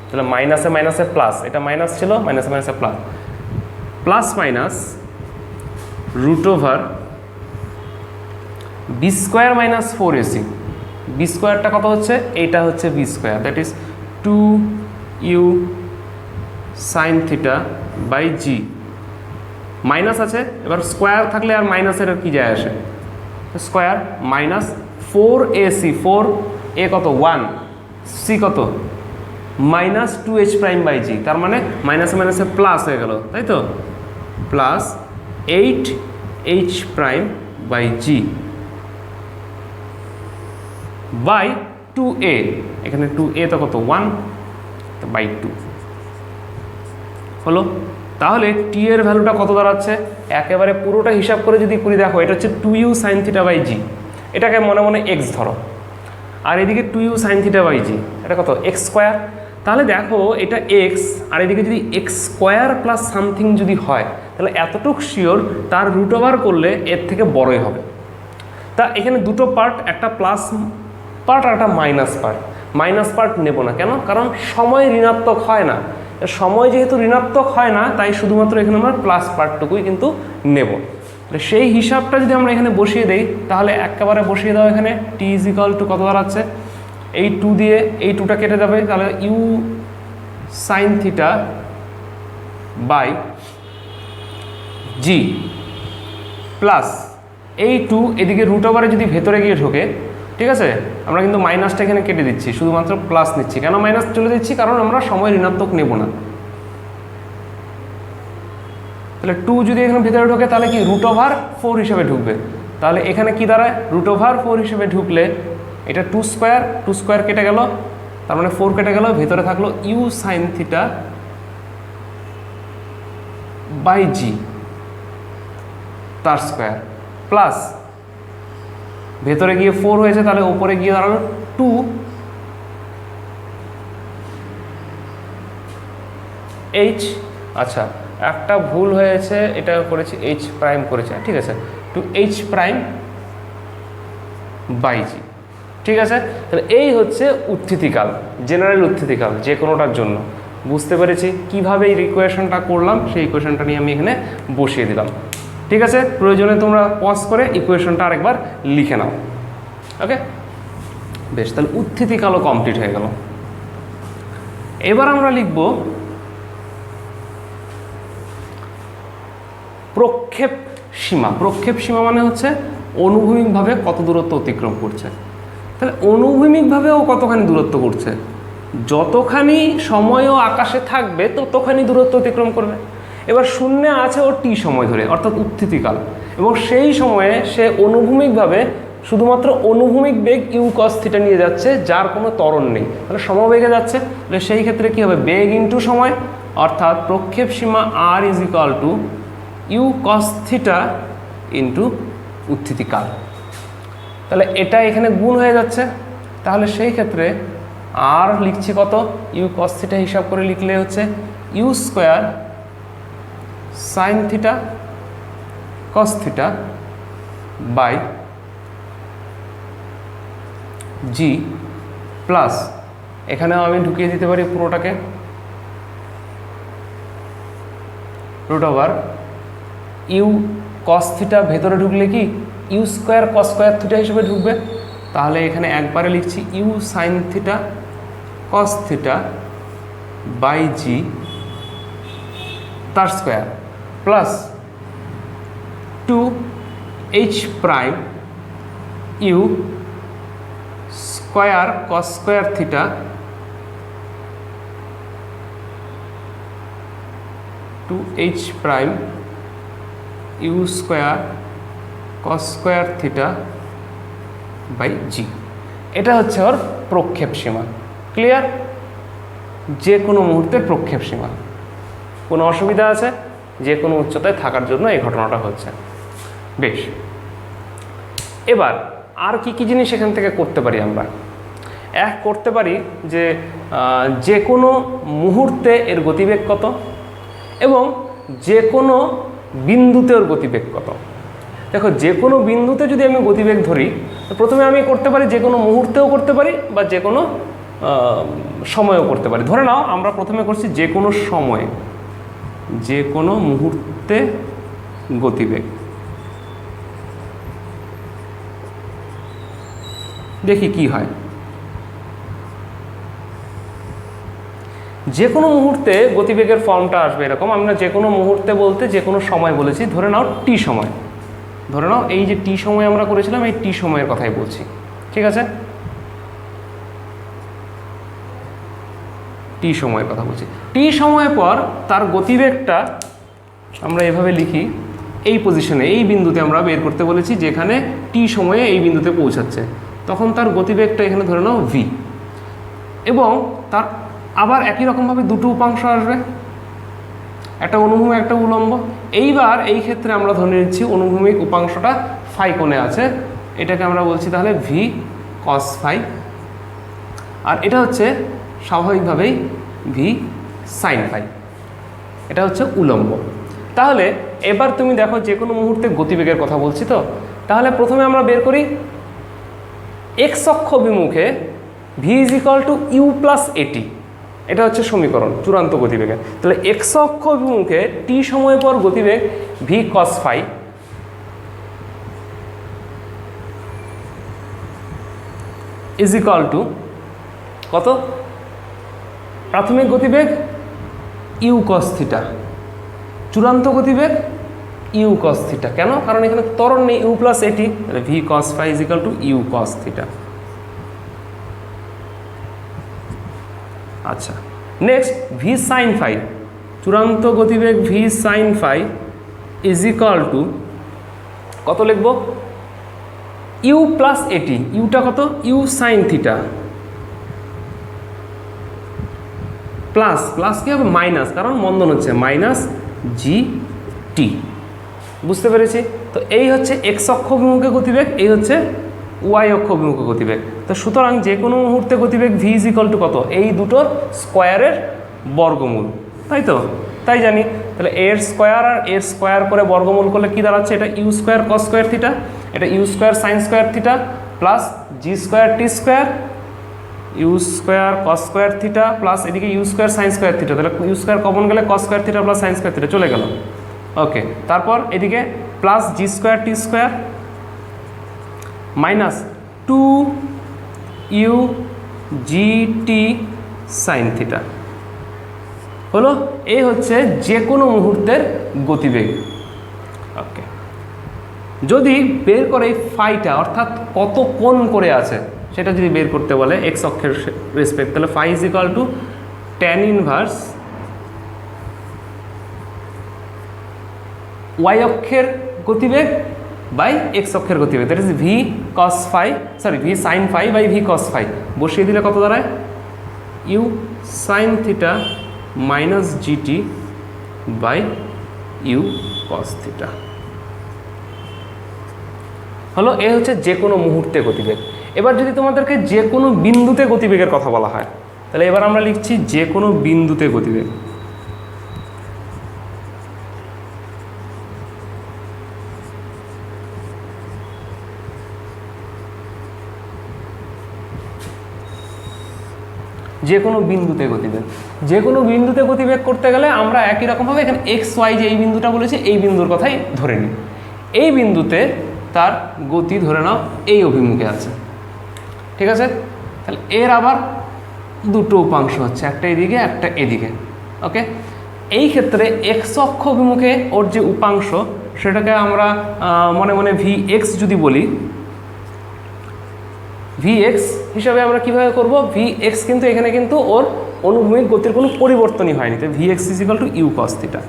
[SPEAKER 1] তাহলে মাইনাসে মাইনাসে প্লাস, এটা মাইনাস ছিল, মাইনাসে মাইনাসে plus, plus minus root over b square minus 4ac, b স্কোয়ারটা কত হচ্ছে, এইটা হচ্ছে b square, that is 2u sine theta by g, minus আছে, এবার স্কোয়ার থাকলে আর মাইনাসের কি যায় আসে, স্কোয়ার মাইনাস 4ac, 4a কত 1, c কত minus 2h prime by g, তার মানে মাইনাসে মাইনাসে প্লাস হয়ে গেল, তাই তো, plus 8h prime by g by 2a, এখানে 2a তো কত 1 বাই 2 হলো। তাহলে টি এর ভ্যালুটা কত দাঁড়াচ্ছে, একেবারে পুরোটা হিসাব করে যদি করি, দেখো এটা হচ্ছে 2u সাইন থিটা বাই জি, এটাকে মনে মনে এক্স ধরো, আর এদিকে 2u sine theta by g, এটা কত এক্স স্কোয়ার। তাহলে দেখো এটা এক্স, আর এদিকে যদি এক্স স্কোয়ার প্লাস সামথিং যদি হয়, তাহলে এতটুকু শিওর তার রুট ওভার করলে এর থেকে বড়ই হবে। তা এখানে দুটো পার্ট, একটা প্লাস পার্ট আর একটা মাইনাস পার্ট। মাইনাস পার্ট নেব না, কেন, কারণ সময় ঋণাত্মক হয় না, সময় যেহেতু ঋণাত্মক হয় না, তাই শুধুমাত্র এখানে আমরা প্লাস পার্টটুকুই কিন্তু নেব। সেই হিসাবটা যদি আমরা এখানে বসিয়ে দেই, তাহলে একেবারে বসিয়ে দাও, এখানে টি ইজ ইকাল টু কত দাঁড়াচ্ছে, এই 2 দিয়ে এই 2টা কেটে যাবে, তাহলে u sine theta by g plus এই 2 এদিকে রুট ওভারে যদি ভেতরে গিয়ে ঢোকে, ঠিক আছে, আমরা কিন্তু মাইনাসটা এখানে কেটে দিচ্ছি, শুধুমাত্র প্লাস নিচ্ছি। কেন মাইনাস চলে দিচ্ছি, কারণ আমরা সময় ঋণাত্মক নেব না। তাহলে 2 যদি এখানে ভেতরে ঢোকে, তাহলে কি রুট ওভার 4 হিসেবে ঢুকবে, তাহলে এখানে কি দাঁড়ায়, রুট ওভার 4 হিসেবে ঢুকলে এটা 2 স্কোয়ার কেটে গেল, তার মানে 4 কেটে গেল, ভেতরে থাকলো you sine theta by g তার স্কোয়ার, প্লাস ভেতরে গিয়ে 4 হয়েছে, তাহলে উপরে গিয়ে দাঁড়ালো 2h। আচ্ছা, একটা ভুল হয়েছে, এটা করেছি h প্রাইম করেছে, ঠিক আছে, 2h প্রাইম বাই জি, ঠিক আছে। তাহলে এই হচ্ছে উত্থিতিকাল, জেনারেল উত্থিতিকাল যে কোনোটার জন্য। বুঝতে পেরেছি কিভাবে এই ইকুয়েশনটা করলাম, সেই ইকুয়েশনটা নিয়ে আমি এখানে বসিয়ে দিলাম, ঠিক আছে। প্রয়োজনে তোমরা পজ করে ইকুয়েশনটা আরেকবার লিখে নাও, ওকে। বেশ, তাহলে উত্থিতিকালও কমপ্লিট হয়ে গেল। এবার আমরা লিখব প্রক্ষেপ সীমা। প্রক্ষেপ সীমা মানে হচ্ছে অনুভূমিকভাবে কত দূরত্ব অতিক্রম করছে। তাহলে অনুভূমিকভাবেও কতখানি দূরত্ব করছে, যতখানি সময়ও আকাশে থাকবে ততখানি দূরত্ব অতিক্রম করবে। এবার শূন্যে আছে ও টি সময় ধরে, অর্থাৎ উত্থিতিকাল, এবং সেই সময়ে সে অনুভূমিকভাবে শুধুমাত্র অনুভূমিক বেগ ইউ কস থিটা নিয়ে যাচ্ছে, যার কোনো ত্বরণ নেই, তাহলে সমবেগে যাচ্ছে। তাহলে সেই ক্ষেত্রে কী হবে, বেগ ইন্টু সময়, অর্থাৎ প্রক্ষেপ সীমা আর is equal to u cos theta into উত্থিতিকাল। তাহলে এটা এখানে গুণ হয়ে যাচ্ছে, তাহলে সেই ক্ষেত্রে আর লিখছি কত, ইউ কস থিটা হিসাব করে লিখলে হচ্ছে u square sine theta cos theta by g plus, এখানেও আমি ঢুকিয়ে দিতে পারি পুরোটাকে, root over u cos theta ভেতরে ঢুকলে কি u square cos square theta হিসেবে ঢুকবে। তাহলে এখানে একবারে লিখছি u sine theta cos theta by g তার square plus 2h prime u square cos square theta two h prime u square cos square theta by g. এটা হচ্ছে ওর প্রক্ষেপ সীমা। Clear? যে কোনো মুহূর্তের প্রক্ষেপ সীমা। কোনো অসুবিধা আছে? যে কোনো উচ্চতায় থাকার জন্য এই ঘটনাটা হচ্ছে। বেশ, এবার আর কি কি জিনিস এখান থেকে করতে পারি আমরা? এক করতে পারি যে কোনো মুহূর্তে এর গতিবেগ কত এবং যে কোনো বিন্দুতে ওর গতিবেগ কত। দেখো, যে কোনো বিন্দুতে যদি আমি গতিবেগ ধরি, প্রথমে আমি করতে পারি যে কোনো মুহূর্তেও করতে পারি বা যে কোনো সময়েও করতে পারি। ধরে নাও আমরা প্রথমে করছি যে কোনো সময়ে, যে কোনো মুহূর্তে গতিবেগ। দেখি কি হয়। যে কোনো মুহূর্তে গতিবেগের ফর্মটা আসবে এরকম। আমরা যে কোনো মুহূর্তে বলতে যে কোনো সময় বলেছি। ধরে নাও টি সময়, ধরে নাও এই যে টি সময় আমরা করেছিলাম, এই টি সময়ের কথাই বলছি। ঠিক আছে, টি সময়ের কথা বলছি। টি সময় পর তার গতিবেগটা আমরা এভাবে লিখি, এই পজিশনে, এই বিন্দুতে আমরা বের করতে বলেছি, যেখানে টি সময়ে এই বিন্দুতে পৌঁছাচ্ছে। তখন তার গতিবেগটা এখানে ধরে নাও ভি, এবং তার আবার একই রকমভাবে দুটো উপাংশ আসবে, একটা অনুভূমিক একটা উলম্ব। এইবার এই ক্ষেত্রে আমরা ধরে নিচ্ছি অনুভূমিক উপাংশটা ফাই কোণে আছে, এটাকে আমরা বলছি তাহলে ভি কস ফাই, আর এটা হচ্ছে স্বাভাবিকভাবেই ভি সাইন ফাই। এটা হচ্ছে উলম্ব। তাহলে এবার তুমি দেখো, যে কোনো মুহূর্তে গতিবেগের কথা বলছি তো, তাহলে প্রথমে আমরা বের করি এক্স অক্ষ অভিমুখে v is equal to u plus a t. এটা হচ্ছে সমীকরণ চূড়ান্ত গতিবেগের। তাহলে এক্স অক্ষ অভিমুখে টি সময় পর গতিবেগ v cos phi is equal to কত? প্রাথমিক গতিবেগ ইউ কস থিটা, চূড়ান্ত গতিবেগ ইউ কস থিটা। কেন? কারণ এখানে ত্বরণ নেই, ইউ প্লাস এটি, তাহলে v cos phi is equal to u cos theta. আচ্ছা, নেক্সট ভি সাইন ফাই, চূড়ান্ত গতিবেগ v sine phi is equal to কত লিখব? ইউ প্লাস এটি, ইউটা কত? U sine theta, plus plus কি হবে? মাইনাস, কারণ মন্দন হচ্ছে, মাইনাস জি টি। বুঝতে পেরেছি? তো এই হচ্ছে এক্স অক্ষ অভিমুখে গতিবেগ, এই হচ্ছে ওয়াই অক্ষ অভিমুখে গতিবেগ। তো সুতরাং যে কোনো মুহূর্তে গতিবেগ ভি ইজ ইকুয়াল টু কত? এই দুটোর স্কোয়ারের বর্গমূল, তাই তো? তাই জানি। তাহলে এর স্কোয়ার আর এর স্কোয়ার করে বর্গমূল করলে কি দাঁড়াচ্ছে? এটা u square cos square theta, এটা u square sine square theta, plus g square t square, u square cos square theta, plus এদিকে u square sine square theta. তাহলে ইউ স্কোয়ার কমন গেলে cos square theta plus sine square theta চলে গেল। Okay, তারপর এদিকে plus g square t square minus two u g t sine theta হলো। এই হচ্ছে যে কোনো মুহূর্তের গতিবেগ। ওকে, যদি বের করে ফাইটা, অর্থাৎ কত কোণ করে আছে সেটা যদি বের করতে বলে এক্স অক্ষের রেসপেক্ট, তাহলে phi is equal to tan inverse y অক্ষের গতিবেগ বাই এক্স অক্ষের গতিবেগ, that is v cos phi, sorry v sine phi by v cos phi. বসিয়ে দিলে কত দাঁড়ায়? U sine theta minus g t by u cos theta হলো। এ হচ্ছে যে কোনো মুহূর্তে গতিবেগ। এবার যদি তোমাদেরকে যে কোনো বিন্দুতে গতিবেগের কথা বলা হয়, তাহলে এবার আমরা লিখছি যে কোনো বিন্দুতে গতিবেগ। যে কোনো বিন্দুতে গতিবেগ, যে কোনো বিন্দুতে গতিবেগ করতে গেলে আমরা একই রকমভাবে এখানে এক্স ওয়াই যে এই বিন্দুটা বলেছি, এই বিন্দুর কথাই ধরে নিই। এই বিন্দুতে তার গতি ধরে নাও এই অভিমুখে আছে, ঠিক আছে? তাহলে এর আবার দুটো উপাংশ হচ্ছে, একটা এদিকে একটা এদিকে। ওকে, এই ক্ষেত্রে এক্স অক্ষ অভিমুখে ওর যে উপাংশ সেটাকে আমরা মনে মনে ভি এক্স যদি বলি, ভি এক্স হিসাবে আমরা কীভাবে করবো? ভি এক্স কিন্তু এখানে কিন্তু ওর অনুভূমিক গতির কোনো পরিবর্তনই হয়নি, তো v x is equal to u cos theta.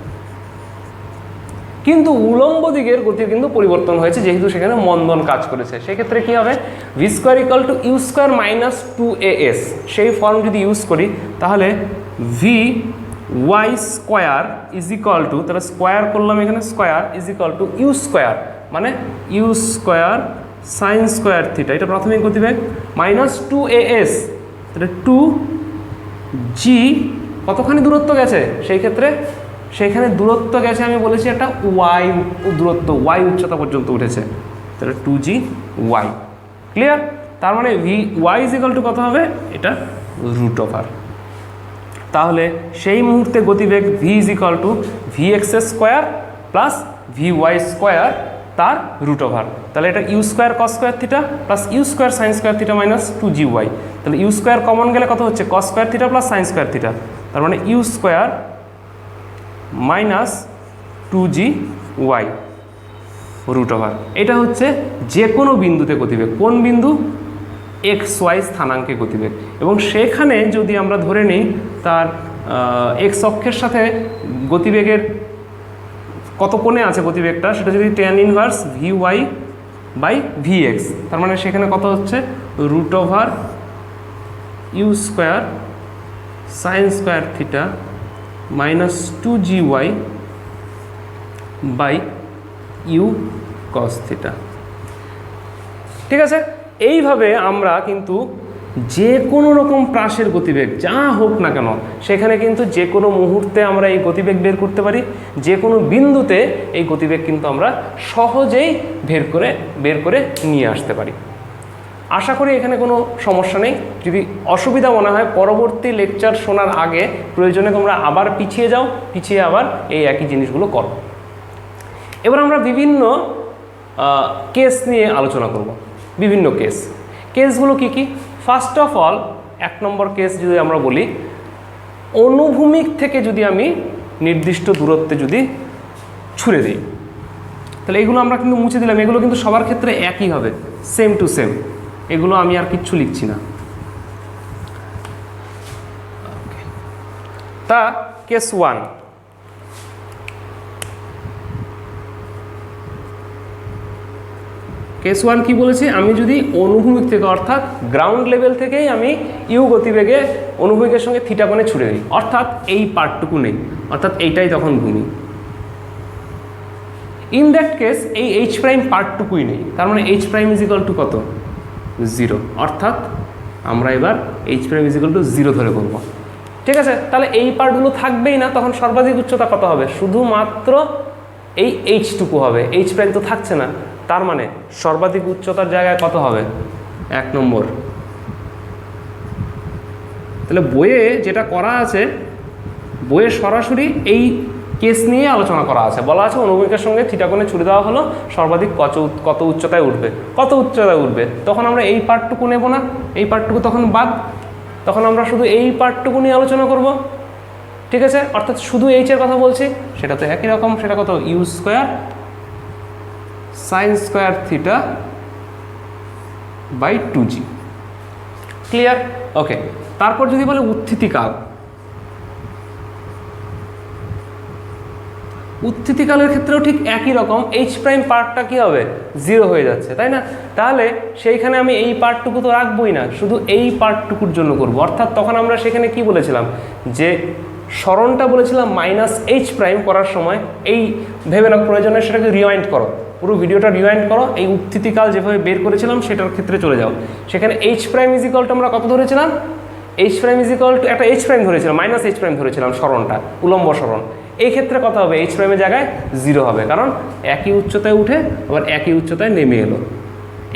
[SPEAKER 1] কিন্তু উলম্ব দিকের গতির কিন্তু পরিবর্তন হয়েছে, যেহেতু সেখানে মন্দন কাজ করেছে। সেক্ষেত্রে কি হবে, v square equal to u square minus 2as, সেই ফর্ম যদি ইউজ করি তাহলে v y square is equal to, তাহলে স্কোয়ার করলাম এখানে, square is equal to u square মানে u square sine square theta, এটা প্রাথমিক গতিবেগ, মাইনাস 2as, তাহলে 2g কতখানি দূরত্ব গেছে, সেই ক্ষেত্রে সেইখানে দূরত্ব গেছে আমি বলেছি একটা ওয়াই দূরত্ব, ওয়াই উচ্চতা পর্যন্ত উঠেছে, তাহলে 2g ওয়াই। ক্লিয়ার? তার মানে v y is equal to কত হবে, এটা রুট ওভার। তাহলে সেই মুহূর্তে গতিবেগ v is equal to v x square plus v y square তার রুট ওভার। তাহলে এটা u square cos square theta plus u square sine square theta minus 2g y. তাহলে ইউ স্কোয়ার কমন গেলে কত হচ্ছে, cos square theta plus sine square theta, তার মানে u square minus 2g y root over. এটা হচ্ছে যে কোনো বিন্দুতে গতিবেগ, কোন বিন্দু, এক্স ওয়াই স্থানাঙ্কে গতিবেগ। এবং সেখানে যদি আমরা ধরে নিই তার এক্স অক্ষের সাথে গতিবেগের কত কোণে আছে গতিবেগটা, সেটা যদি tan inverse v y by v x, তার মানে সেখানে কত হচ্ছে, root over u square sine square theta minus 2g y by u cos theta. ঠিক আছে? এইভাবে আমরা কিন্তু যে কোনো রকম প্রাসের গতিবেগ যা হোক না কেন, সেখানে কিন্তু যে কোনো মুহূর্তে আমরা এই গতিবেগ বের করতে পারি, যে কোনো বিন্দুতে এই গতিবেগ কিন্তু আমরা সহজেই বের করে নিয়ে আসতে পারি। আশা করি এখানে কোনো সমস্যা নেই। যদি অসুবিধা মনে হয় পরবর্তী লেকচার শোনার আগে প্রয়োজনে তোমরা আবার পিছিয়ে যাও, পিছিয়ে আবার এই একই জিনিসগুলো করো। এবার আমরা বিভিন্ন কেস নিয়ে আলোচনা করব, বিভিন্ন কেসগুলো কি কি। First of all 1 number case যদি আমরা বলি, অনুভূমিক থেকে যদি আমি নির্দিষ্ট দূরত্বে যদি ছুঁড়ে দিই, তাহলে এগুলো আমরা কিন্তু মুছে দিলাম, এগুলো কিন্তু সবার ক্ষেত্রে একই হবে, সেম টু সেম, এগুলো আমি আর কিচ্ছু লিখছি না। তা কেস 1, কেস 1 কি বলেছি, আমি যদি অনুভূমিক থেকে অর্থাৎ গ্রাউন্ড লেভেল থেকেই আমি ইউ গতিবেগে অনুভূমিকের সঙ্গে থিটা কোণে ছুড়ে দিই, অর্থাৎ এই পার্টটুকু নেই, অর্থাৎ এইটাই তখন ভূমি। ইন দ্যাট কেস এই এইচ প্রাইম পার্টটুকুই নেই, তার মানে H prime is equal to কত, 0, অর্থাৎ আমরা এবার H prime is equal to 0 ধরে করব। ঠিক আছে? তাহলে এই পার্টগুলো থাকবেই না, তখন সর্বাধিক উচ্চতা কত হবে, শুধুমাত্র এই এইচটুকু হবে, এইচ প্রাইম তো থাকছে না, তার মানে সর্বাধিক উচ্চতার জায়গায় কত হবে, 1 নম্বর। তাহলে বইয়ে যেটা করা আছে, বইয়ে সরাসরি এই কেস নিয়ে আলোচনা করা আছে, বলা আছে অনুভূমিকের সঙ্গে থিটা কোণে ছুড়ে দেওয়া হলো, সর্বাধিক কত উচ্চতায় উঠবে, কত উচ্চতায় উঠবে, তখন আমরা এই পার্টটুকু নেব না, এই পার্টটুকু তখন বাদ, তখন আমরা শুধু এই পার্টটুকু নিয়ে আলোচনা করব। ঠিক আছে? অর্থাৎ শুধু এইচের কথা বলছি, সেটা তো একই রকম, সেটা কত, u square sine square theta by 2g। Clear? Okay. তারপর যদি বলে উত্থিতিকাল, উত্থিতিকালের ক্ষেত্রেও ঠিক একই রকম, এইচ প্রাইম পার্টটা কী হবে, 0 হয়ে যাচ্ছে, তাই না? তাহলে সেইখানে আমি এই পার্টটুকু তো রাখবই না, শুধু এই পার্টটুকুর জন্য করব। অর্থাৎ তখন আমরা সেখানে কি বলেছিলাম, যে সরণটা বলেছিলাম মাইনাস এইচ প্রাইম করার সময়, এই ভেবে না প্রয়োজনে সেটাকে রিওয়াইন্ড করো, পুরো ভিডিওটা রিওয়াইন্ড করো, এই উত্থিতিকাল যেভাবে বের করেছিলাম সেটার ক্ষেত্রে চলে যাও। সেখানে H prime is equal two আমরা কত ধরেছিলাম, H prime is equal two একটা এইচ প্রাইম ধরেছিলাম, মাইনাস এইচ প্রাইম ধরেছিলাম সরণটা, উলম্ব সরণ। এই ক্ষেত্রে কত হবে, এইচ প্রাইমের জায়গায় 0 হবে, কারণ একই উচ্চতায় উঠে আবার একই উচ্চতায় নেমে এলো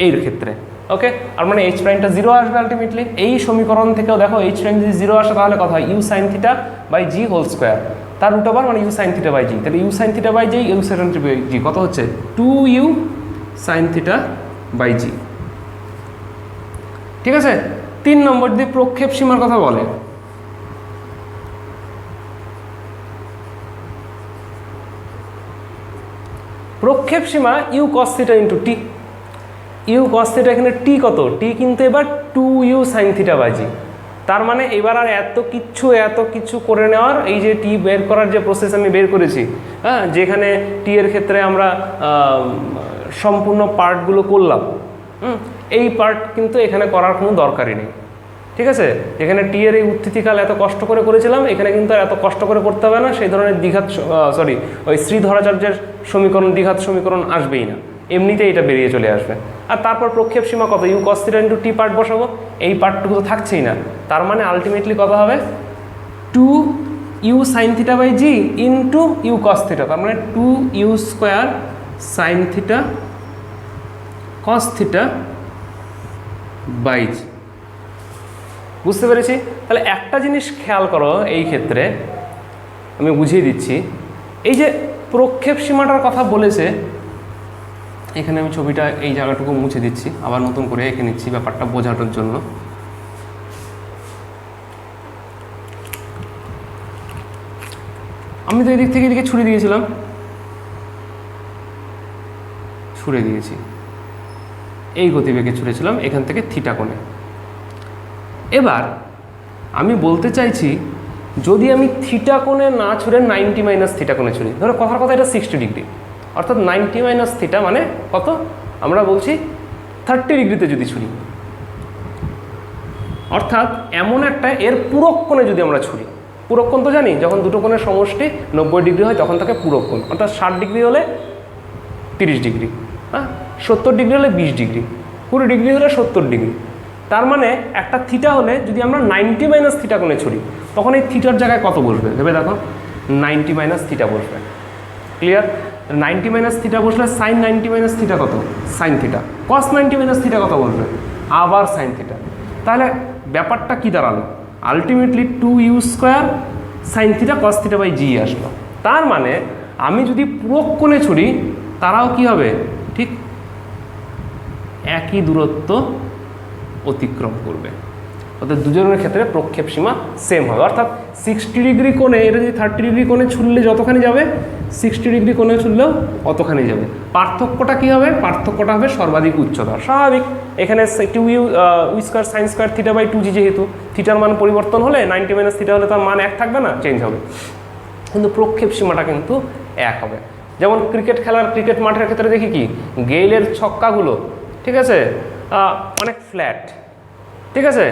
[SPEAKER 1] এর ক্ষেত্রে। ওকে? আর মানে এইচ প্রাইমটা 0 আসবে আলটিমেটলি। এই সমীকরণ থেকেও দেখো এইচ প্রাইম যদি 0 আসে তাহলে কথা হয় u sine theta by g whole square, তার রুট ওভার মানে u sine theta by g. তাহলে u sine theta by g, u sine theta by g কত হচ্ছে, 2u সাইন থিটা বাই জি। ঠিক আছে? 3 নম্বর যদি প্রক্ষেপ সীমার কথা বলে, প্রক্ষেপ সীমা u cos theta into t, u cos theta এখানে টি কত, টি কিন্তু এবার 2u sine theta by g. তার মানে এবার আর এত কিছু করে নেওয়ার, এই যে টি বের করার যে প্রসেস আমি বের করেছি, হ্যাঁ, যেখানে টি এর ক্ষেত্রে আমরা সম্পূর্ণ পার্টগুলো করলাম, এই পার্ট কিন্তু এখানে করার কোনো দরকারই নেই। ঠিক আছে, এখানে টি এর এই উত্থিতিকাল এত কষ্ট করে করেছিলাম, এখানে কিন্তু এত কষ্ট করে করতে হবে না, সেই ধরনের ওই শ্রীধরাচার্যের সমীকরণ, দ্বিঘাত সমীকরণ আসবেই না, এমনিতেই এটা বেরিয়ে চলে আসবে। আর তারপর প্রক্ষেপ সীমা কত, u cos theta into t part বসাবো, এই পার্টটুকু তো থাকছেই না, তার মানে আলটিমেটলি কত হবে 2u sin theta by g into u cos theta, তার মানে 2u square sine theta cos theta by g. বুঝতে পেরেছি? তাহলে একটা জিনিস খেয়াল করো, এই ক্ষেত্রে আমি বুঝিয়ে দিচ্ছি, এই যে প্রক্ষেপ সীমাটার কথা বলেছে, এখানে আমি ছবিটা এই জায়গাটুকু মুছে দিচ্ছি, আবার নতুন করে এঁকে নিচ্ছি ব্যাপারটা বোঝানোর জন্য। আমি তো এদিক থেকে এদিকে ছুড়ে দিয়েছিলাম, ছুড়ে দিয়েছি, এই গতিবেগে ছুড়েছিলাম এখান থেকে থিটা কোণে। এবার আমি বলতে চাইছি, যদি আমি থিটা কোণে না ছুড়ে 90 মাইনাস থিটা কোণে ছুড়ি, ধরো কথার কথা এটা 60 ডিগ্রি, অর্থাৎ 90 মাইনাস থিটা মানে কত, আমরা বলছি 30 ডিগ্রিতে যদি ছুড়ি, অর্থাৎ এমন একটা এর পূরক কোণে যদি আমরা ছুড়ি, পূরক কোণ তো জানি, যখন দুটো কোণের সমষ্টি 90 ডিগ্রি হয় তখন তাকে পূরক কোণ, অর্থাৎ 60 ডিগ্রি হলে 30 ডিগ্রি, হ্যাঁ, 70 ডিগ্রি হলে 20 ডিগ্রি, 20 ডিগ্রি হলে 70 ডিগ্রি। তার মানে একটা থিটা হলে যদি আমরা 90 মাইনাস থিটা কোণে ছুড়ি, তখন এই থিটার জায়গায় কত বসবে ভেবে দেখো, 90 মাইনাস থিটা বসবে। ক্লিয়ার? 90 মাইনাস থিটা বসলে সাইন 90 মাইনাস থিটা কত, sine theta, cos 90 minus theta কত বসবে, আবার সাইন থিটা। তাহলে ব্যাপারটা কি দাঁড়ালো, ultimately 2u square sine theta cos theta by g আসলো। তার মানে আমি যদি পূরক কোণে ছুড়ি, তারাও কি হবে, ঠিক একই দূরত্ব অতিক্রম করবে, অর্থাৎ দুজনের ক্ষেত্রে প্রক্ষেপ সীমা সেম হবে। অর্থাৎ 60 ডিগ্রি কোণে, এটা যদি 30 ডিগ্রি কোণে ছুড়লে যতখানি যাবে, 60 ডিগ্রি কোণে ছুড়লেও অতখানি যাবে। পার্থক্যটা কী হবে, পার্থক্যটা হবে সর্বাধিক উচ্চতা। স্বাভাবিক, এখানে 2u square sine square theta by 2g, যেহেতু থিটার মান পরিবর্তন হলে 90 মাইনাস থিটা হলে তার মান এক থাকবে না, চেঞ্জ হবে, কিন্তু প্রক্ষেপ সীমাটা কিন্তু এক হবে। যেমন ক্রিকেট মাঠের ক্ষেত্রে দেখি কি, গেইলের ছক্কাগুলো, ঠিক আছে, অনেক ফ্ল্যাট, ঠিক আছে,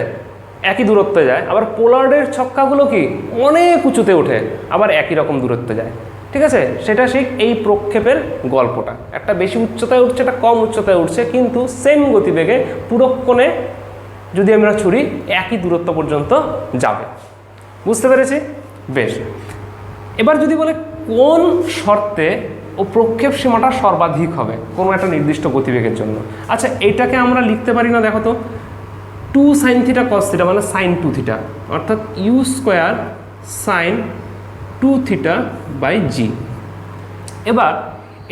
[SPEAKER 1] একই দূরত্বে যায়। আবার পোলার্ডের ছক্কাগুলো কি অনেক উঁচুতে ওঠে, আবার একই রকম দূরত্বে যায়, ঠিক আছে। সেটা ঠিক এই প্রক্ষেপের গল্পটা, একটা বেশি উচ্চতায় উঠছে, একটা কম উচ্চতায় উঠছে, কিন্তু সেম গতিবেগে পূরক কোণে যদি আমরা ছুড়ি একই দূরত্ব পর্যন্ত যাবে। বুঝতে পেরেছি? বেশ। এবার যদি বলে কোন শর্তে ও প্রক্ষেপ সীমাটা সর্বাধিক হবে কোনো একটা নির্দিষ্ট গতিবেগের জন্য, আচ্ছা এইটাকে আমরা লিখতে পারি না, দেখো তো, 2 সাইন থিটা কস থিটা মানে সাইন 2 থিটা, অর্থাৎ u square sine 2 theta by g. এবার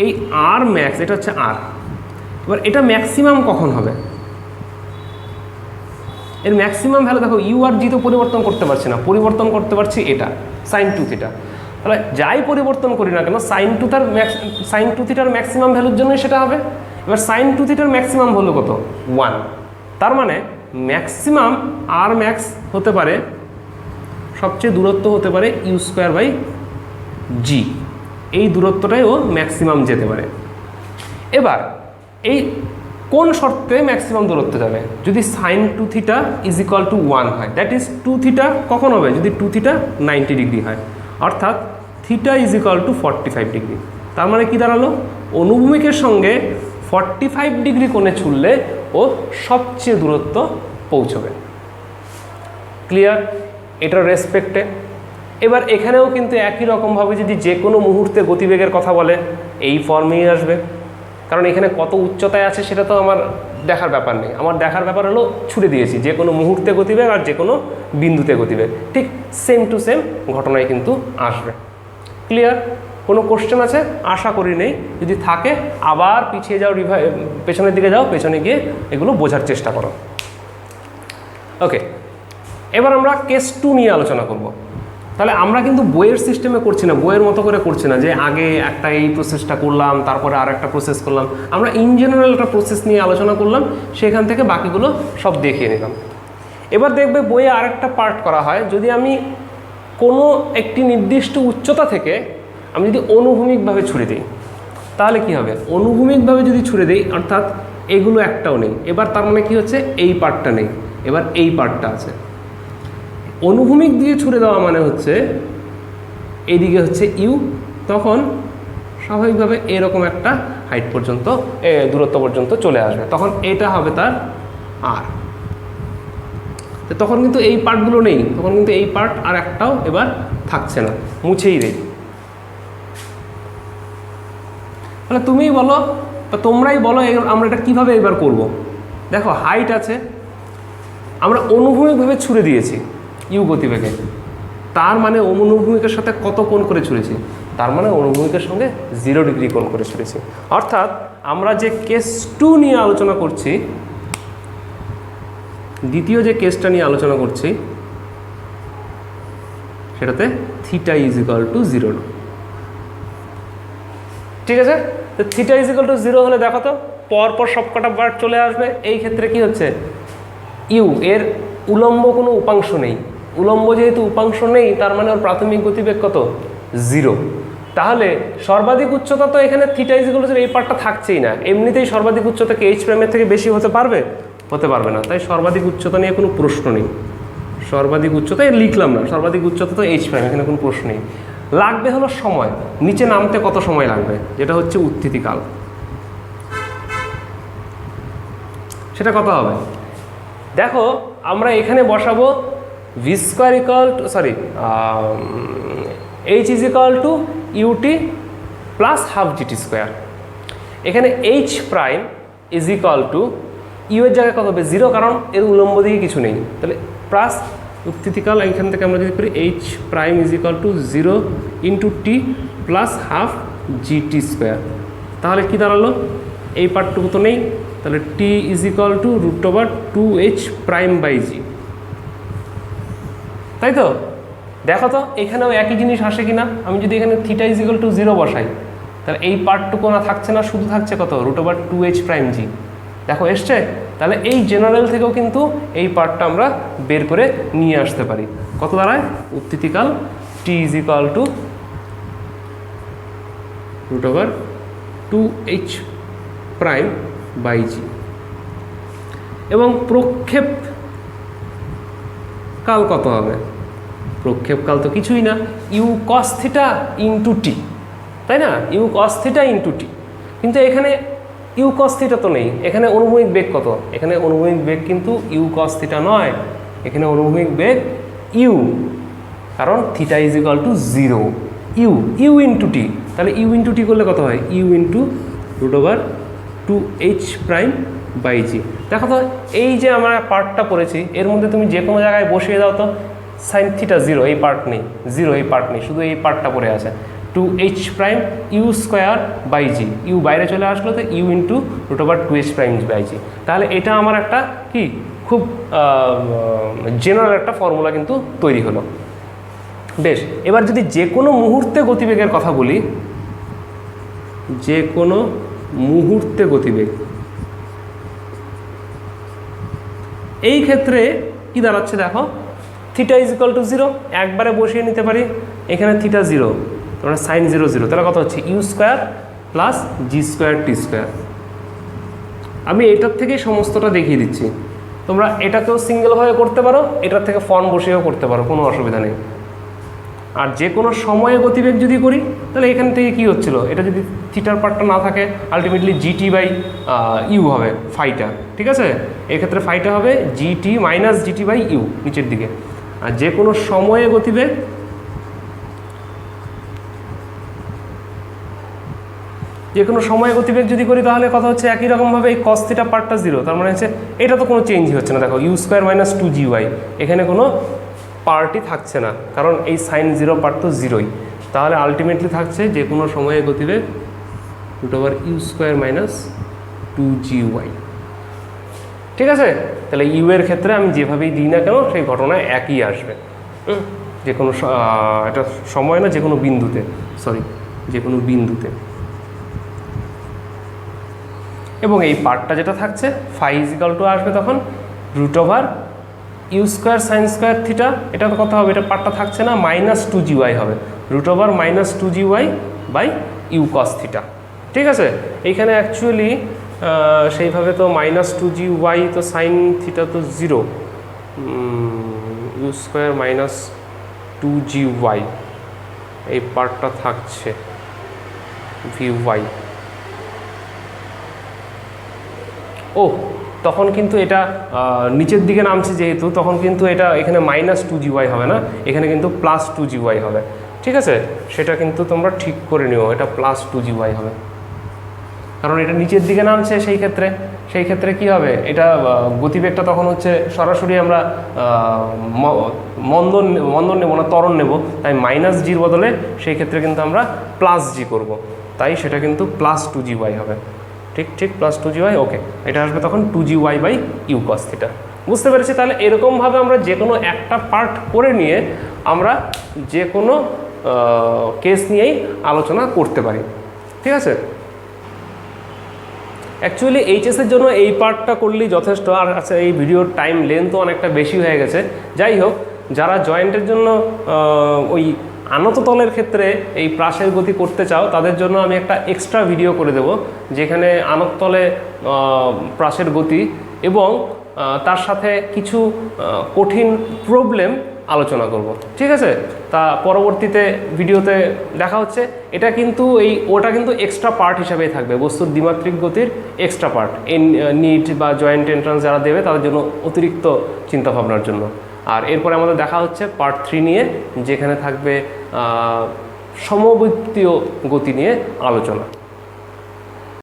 [SPEAKER 1] এই আর ম্যাক্স, এটা হচ্ছে আর, এবার এটা ম্যাক্সিমাম কখন হবে, এর ম্যাক্সিমাম ভ্যালু দেখো, ইউ আর জি তো পরিবর্তন করতে পারছি না, পরিবর্তন করতে পারছি এটা সাইন 2 থিটা। তাহলে যাই পরিবর্তন করি না কেন, সাইন টু থিটার ম্যাক্সিমাম ভ্যালুর জন্যই সেটা হবে। এবার সাইন 2 থিটার ম্যাক্সিমাম ভ্যালু কত, 1। তার মানে ম্যাক্সিমাম আর ম্যাক্স হতে পারে, সবচেয়ে দূরত্ব হতে পারে ইউ স্কোয়ার বাই জি, এই দূরত্বটাই ও ম্যাক্সিমাম যেতে পারে। এবার এই কোন শর্তে ম্যাক্সিমাম দূরত্ব যাবে, যদি sine 2 theta is equal to 1 হয়, দ্যাট ইজ 2 থিটা কখন হবে, যদি 2 থিটা 90 ডিগ্রি হয়, অর্থাৎ theta is equal two 45 degree. তার মানে কি দাঁড়ালো, অনুভূমিকের সঙ্গে 45 ডিগ্রি কোণে ছুড়লে ও সবচেয়ে দূরত্ব পৌঁছবে। ক্লিয়ার? এটার রেসপেক্টে এবার এখানেও কিন্তু একই রকমভাবে যদি যে কোনো মুহূর্তে গতিবেগের কথা বলে, এই ফর্মেই আসবে, কারণ এখানে কত উচ্চতায় আছে সেটা তো আমার দেখার ব্যাপার নেই, আমার দেখার ব্যাপার হলো ছুড়ে দিয়েছি যে কোনো মুহূর্তে গতিবেগ আর যে কোনো বিন্দুতে গতিবেগ, ঠিক সেম টু সেম ঘটনায় কিন্তু আসবে। ক্লিয়ার? কোনো কোশ্চেন আছে? আশা করি নেই, যদি থাকে আবার পিছিয়ে যাও, পেছনের দিকে যাও, পেছনে গিয়ে এগুলো বোঝার চেষ্টা করো। ওকে, এবার আমরা কেস 2 নিয়ে আলোচনা করব। তাহলে আমরা কিন্তু বইয়ের সিস্টেমে করছি না, বইয়ের মতো করে করছি না যে আগে একটা এই প্রসেসটা করলাম তারপরে আর একটা প্রসেস করলাম, আমরা ইন জেনারেল একটা প্রসেস নিয়ে আলোচনা করলাম, সেখান থেকে বাকিগুলো সব দেখিয়ে নিলাম। এবার দেখবে বইয়ে আরেকটা পার্ট করা হয়, যদি আমি কোনো একটি নির্দিষ্ট উচ্চতা থেকে আমি যদি অনুভূমিকভাবে ছুড়ে দিই তাহলে কি হবে? অনুভূমিকভাবে যদি ছুড়ে দিই অর্থাৎ এগুলো একটাও নেই, এবার তার মানে কি হচ্ছে এই পার্টটা নেই, এবার এই পার্টটা আছে। অনুভূমিক দিয়ে ছুড়ে দেওয়া মানে হচ্ছে এইদিকে হচ্ছে ইউ, তখন স্বাভাবিকভাবে এরকম একটা হাইট পর্যন্ত দূরত্ব পর্যন্ত চলে আসবে, তখন এটা হবে তার আর। তখন কিন্তু এই পার্টগুলো নেই, তখন কিন্তু এই পার্ট আর একটাও এবার থাকছে না, মুছেই দেই। তাহলে তুমিই বলো বা তোমরাই বলো আমরা এটা কীভাবে এবার করব। দেখো হাইট আছে, আমরা অনুভূমিকভাবে ছুড়ে দিয়েছি ইউ গতিবেগে, তার মানে অনুভূমিকের সাথে কত কোণ করে ছুঁড়েছি? তার মানে অনুভূমিকের সঙ্গে 0 ডিগ্রি কোণ করে ছুঁড়েছি। অর্থাৎ আমরা যে কেস 2 নিয়ে আলোচনা করছি, দ্বিতীয় যে কেসটা নিয়ে আলোচনা করছি সেটাতে থিটা ইজ ইকুয়াল টু 0 না। ঠিক আছে, তো থিটা ইজ ইকুয়াল টু 0 হলে দেখো তো পরপর সবকটা পার্ট চলে আসবে। এই ক্ষেত্রে কি হচ্ছে? ইউ এর উলম্ব কোনো উপাংশ নেই, উলম্ব যেহেতু উপাংশ নেই তার মানে ওর প্রাথমিক গতিবেগ কত? 0। তাহলে সর্বাধিক উচ্চতা তো এখানে থিটা ইজ ইকুয়াল টু এই পার্টটা থাকছেই না, এমনিতেই সর্বাধিক উচ্চতা কি এইচ প্রাইমের থেকে বেশি হতে পারবে? হতে পারবে না, তাই সর্বাধিক উচ্চতা নিয়ে কোনো প্রশ্ন নেই। সর্বাধিক উচ্চতা লিখলাম না, সর্বাধিক উচ্চতা তো এইচ প্রাইম, এখানে কোনো প্রশ্ন নেই। লাগবে হলো সময়, নিচে নামতে কত সময় লাগবে, যেটা হচ্ছে উত্থিতিকাল, সেটা কত হবে? দেখো আমরা এখানে বসাবো v square equal to h is equal to u t plus half g t square. এখানে h prime is equal to u এর জায়গায় কত হবে? 0, কারণ এর উলম্ব দিকে কিছু নেই, তাহলে প্লাস উত্থিতিকাল এখান থেকে আমরা যদি করি h prime is equal to 0 into t plus half g t square. তাহলে কি দাঁড়ালো? এই পার্টটুকু তো নেই, তাহলে t is equal to √2h prime by g. তাই তো? দেখো তো এখানেও একই জিনিস আসে কিনা। আমি যদি এখানে থিটা ইজ ইকুয়াল টু 0 বসাই তাহলে এই পার্টটুকু না থাকছে না, শুধু থাকছে কত? √2h প্রাইম জি। দেখো এসছে? তাহলে এই জেনারেল থেকেও কিন্তু এই পার্টটা আমরা বের করে নিয়ে আসতে পারি। কত দাঁড়ায়? উত্থিতিকাল t is equal to √2h prime by g. এবং প্রক্ষেপ কাল কত হবে? প্রক্ষেপ কাল তো কিছুই না, ইউ কস থিটা ইন্টু টি, তাই না? ইউ কস থিটা ইন্টু টি, কিন্তু এখানে ইউ কস থিটা তো নেই। এখানে অনুভূমিক বেগ কত? এখানে অনুভূমিক বেগ কিন্তু ইউ কস থিটা নয়, এখানে অনুভূমিক বেগ ইউ, কারণ theta is equal to 0। U into t, তাহলে ইউ ইন্টু টি করলে কত হয়? U into √2h prime by g. দেখো তো এই যে আমরা পার্টটা পড়েছি এর মধ্যে তুমি যে কোনো জায়গায় বসিয়ে দাও তো সাইন থিটা 0, এই পার্ট নেই, 0 এই পার্ট নেই, শুধু এই পার্টটা পড়ে আছে। 2h prime u square by g, u বাইরে চলে আসলো তো u into √2h prime by g. তাহলে এটা আমার একটা কি খুব জেনারেল একটা ফর্মুলা কিন্তু তৈরি হলো। বেশ, এবার যদি যে কোনো মুহূর্তে গতিবেগের কথা বলি, যে কোনো মুহূর্তে গতিবেগ, এই ক্ষেত্রে কি দাঁড়াচ্ছে দেখো? থিটা ইজ ইকুয়াল টু 0 একবারে বসিয়ে নিতে পারি, এখানে থিটা 0, তোমরা সাইন 0 0, তাহলে কত হচ্ছে? U square plus g square t square. আমি এটার থেকেই সমস্তটা দেখিয়ে দিচ্ছি, তোমরা এটাকেও সিঙ্গেলভাবে করতে পারো, এটার থেকে ফর্ম বসিয়েও করতে পারো, কোনো অসুবিধা নেই। আর যে কোনো সময়ে গতিবেগ যদি করি তাহলে এখান থেকে কি হচ্ছিল? এটা যদি থিটার পার্টটা না থাকে আলটিমেটলি জিটি বাই ইউ হবে ফাইটা, ঠিক আছে? এক্ষেত্রে ফাইটা হবে g t minus g t by u নিচের দিকে। আর যে কোনো সময়ে গতিবেগ যদি করি তাহলে কথা হচ্ছে একই রকমভাবে এই কস থিটা পার্টটা 0, তার মানে হচ্ছে এটা তো কোনো চেঞ্জই হচ্ছে না। দেখো ইউ স্কোয়ার মাইনাস 2gy, এখানে কোনো পার্টই থাকছে না, কারণ এই সাইন 0 পার্ট তো 0ই। তাহলে আলটিমেটলি থাকছে যে কোনো সময়ে গতিবেগ √u স্কোয়ার মাইনাস 2gy। ঠিক আছে? তাহলে ইউ এর ক্ষেত্রে আমি যেভাবেই দিই না কেন সেই ঘটনা একই আসবে, যে কোনো এটা সময় না, যে কোনো বিন্দুতে, যে কোনো বিন্দুতে। এবং এই পার্টটা যেটা থাকছে ফাই ইজ ইকুয়াল টু আসবে তখন u square sine square theta, এটা তো কথা হবে, এটা পার্টটা থাকছে না, -2gy হবে, √-2gy by u cos theta. ঠিক আছে, এইখানে অ্যাকচুয়ালি সেইভাবে তো -2gy, তো সাইন থিটা তো 0, ইউ স্কোয়ার -2gy, এই পার্টটা থাকছে vy। ও তখন কিন্তু এটা নিচের দিকে নামছে যেহেতু, তখন কিন্তু এটা এখানে -2gy হবে না, এখানে কিন্তু +2gy হবে। ঠিক আছে, সেটা কিন্তু তোমরা ঠিক করে নিও, এটা +2gy হবে, কারণ এটা নিচের দিকে নামছে। সেই ক্ষেত্রে কি হবে, এটা গতিবেগটা তখন হচ্ছে সরাসরি আমরা মন্দন নেব না, ত্বরণ নেব, তাই -gর বদলে সেই ক্ষেত্রে কিন্তু আমরা +g করব, তাই সেটা কিন্তু +2gy হবে। ঠিক +2gy, ওকে, এটা আসবে তখন 2gy by u cos theta. বুঝতে পেরেছি? তাহলে এরকমভাবে আমরা যে কোনো একটা পার্ট করে নিয়ে আমরা যে কোনো কেস নিয়েই আলোচনা করতে পারি। ঠিক আছে, অ্যাকচুয়ালি এইচএসের জন্য এই পার্টটা করলেই যথেষ্ট। আর আচ্ছা, এই ভিডিওর টাইম লেন্থও অনেকটা বেশি হয়ে গেছে। যাই হোক, যারা জয়েন্টের জন্য ওই আনত তলের ক্ষেত্রে এই প্রাসের গতি করতে চাও, তাদের জন্য আমি একটা এক্সট্রা ভিডিও করে দেব, যেখানে আনত তলে প্রাসের গতি এবং তার সাথে কিছু কঠিন প্রবলেম আলোচনা করব। ঠিক আছে, তা পরবর্তীতে ভিডিওতে দেখা হচ্ছে। এটা কিন্তু ওটা কিন্তু এক্সট্রা পার্ট হিসাবেই থাকবে, বস্তুর দ্বিমাত্রিক গতির এক্সট্রা পার্ট। নিট বা জয়েন্ট এন্ট্রান্স যারা দেবে তাদের জন্য অতিরিক্ত চিন্তাভাবনার জন্য। আর এরপরে আমাদের দেখা হচ্ছে পার্ট 3 নিয়ে, যেখানে থাকবে সমবৃত্তীয় গতি নিয়ে আলোচনা।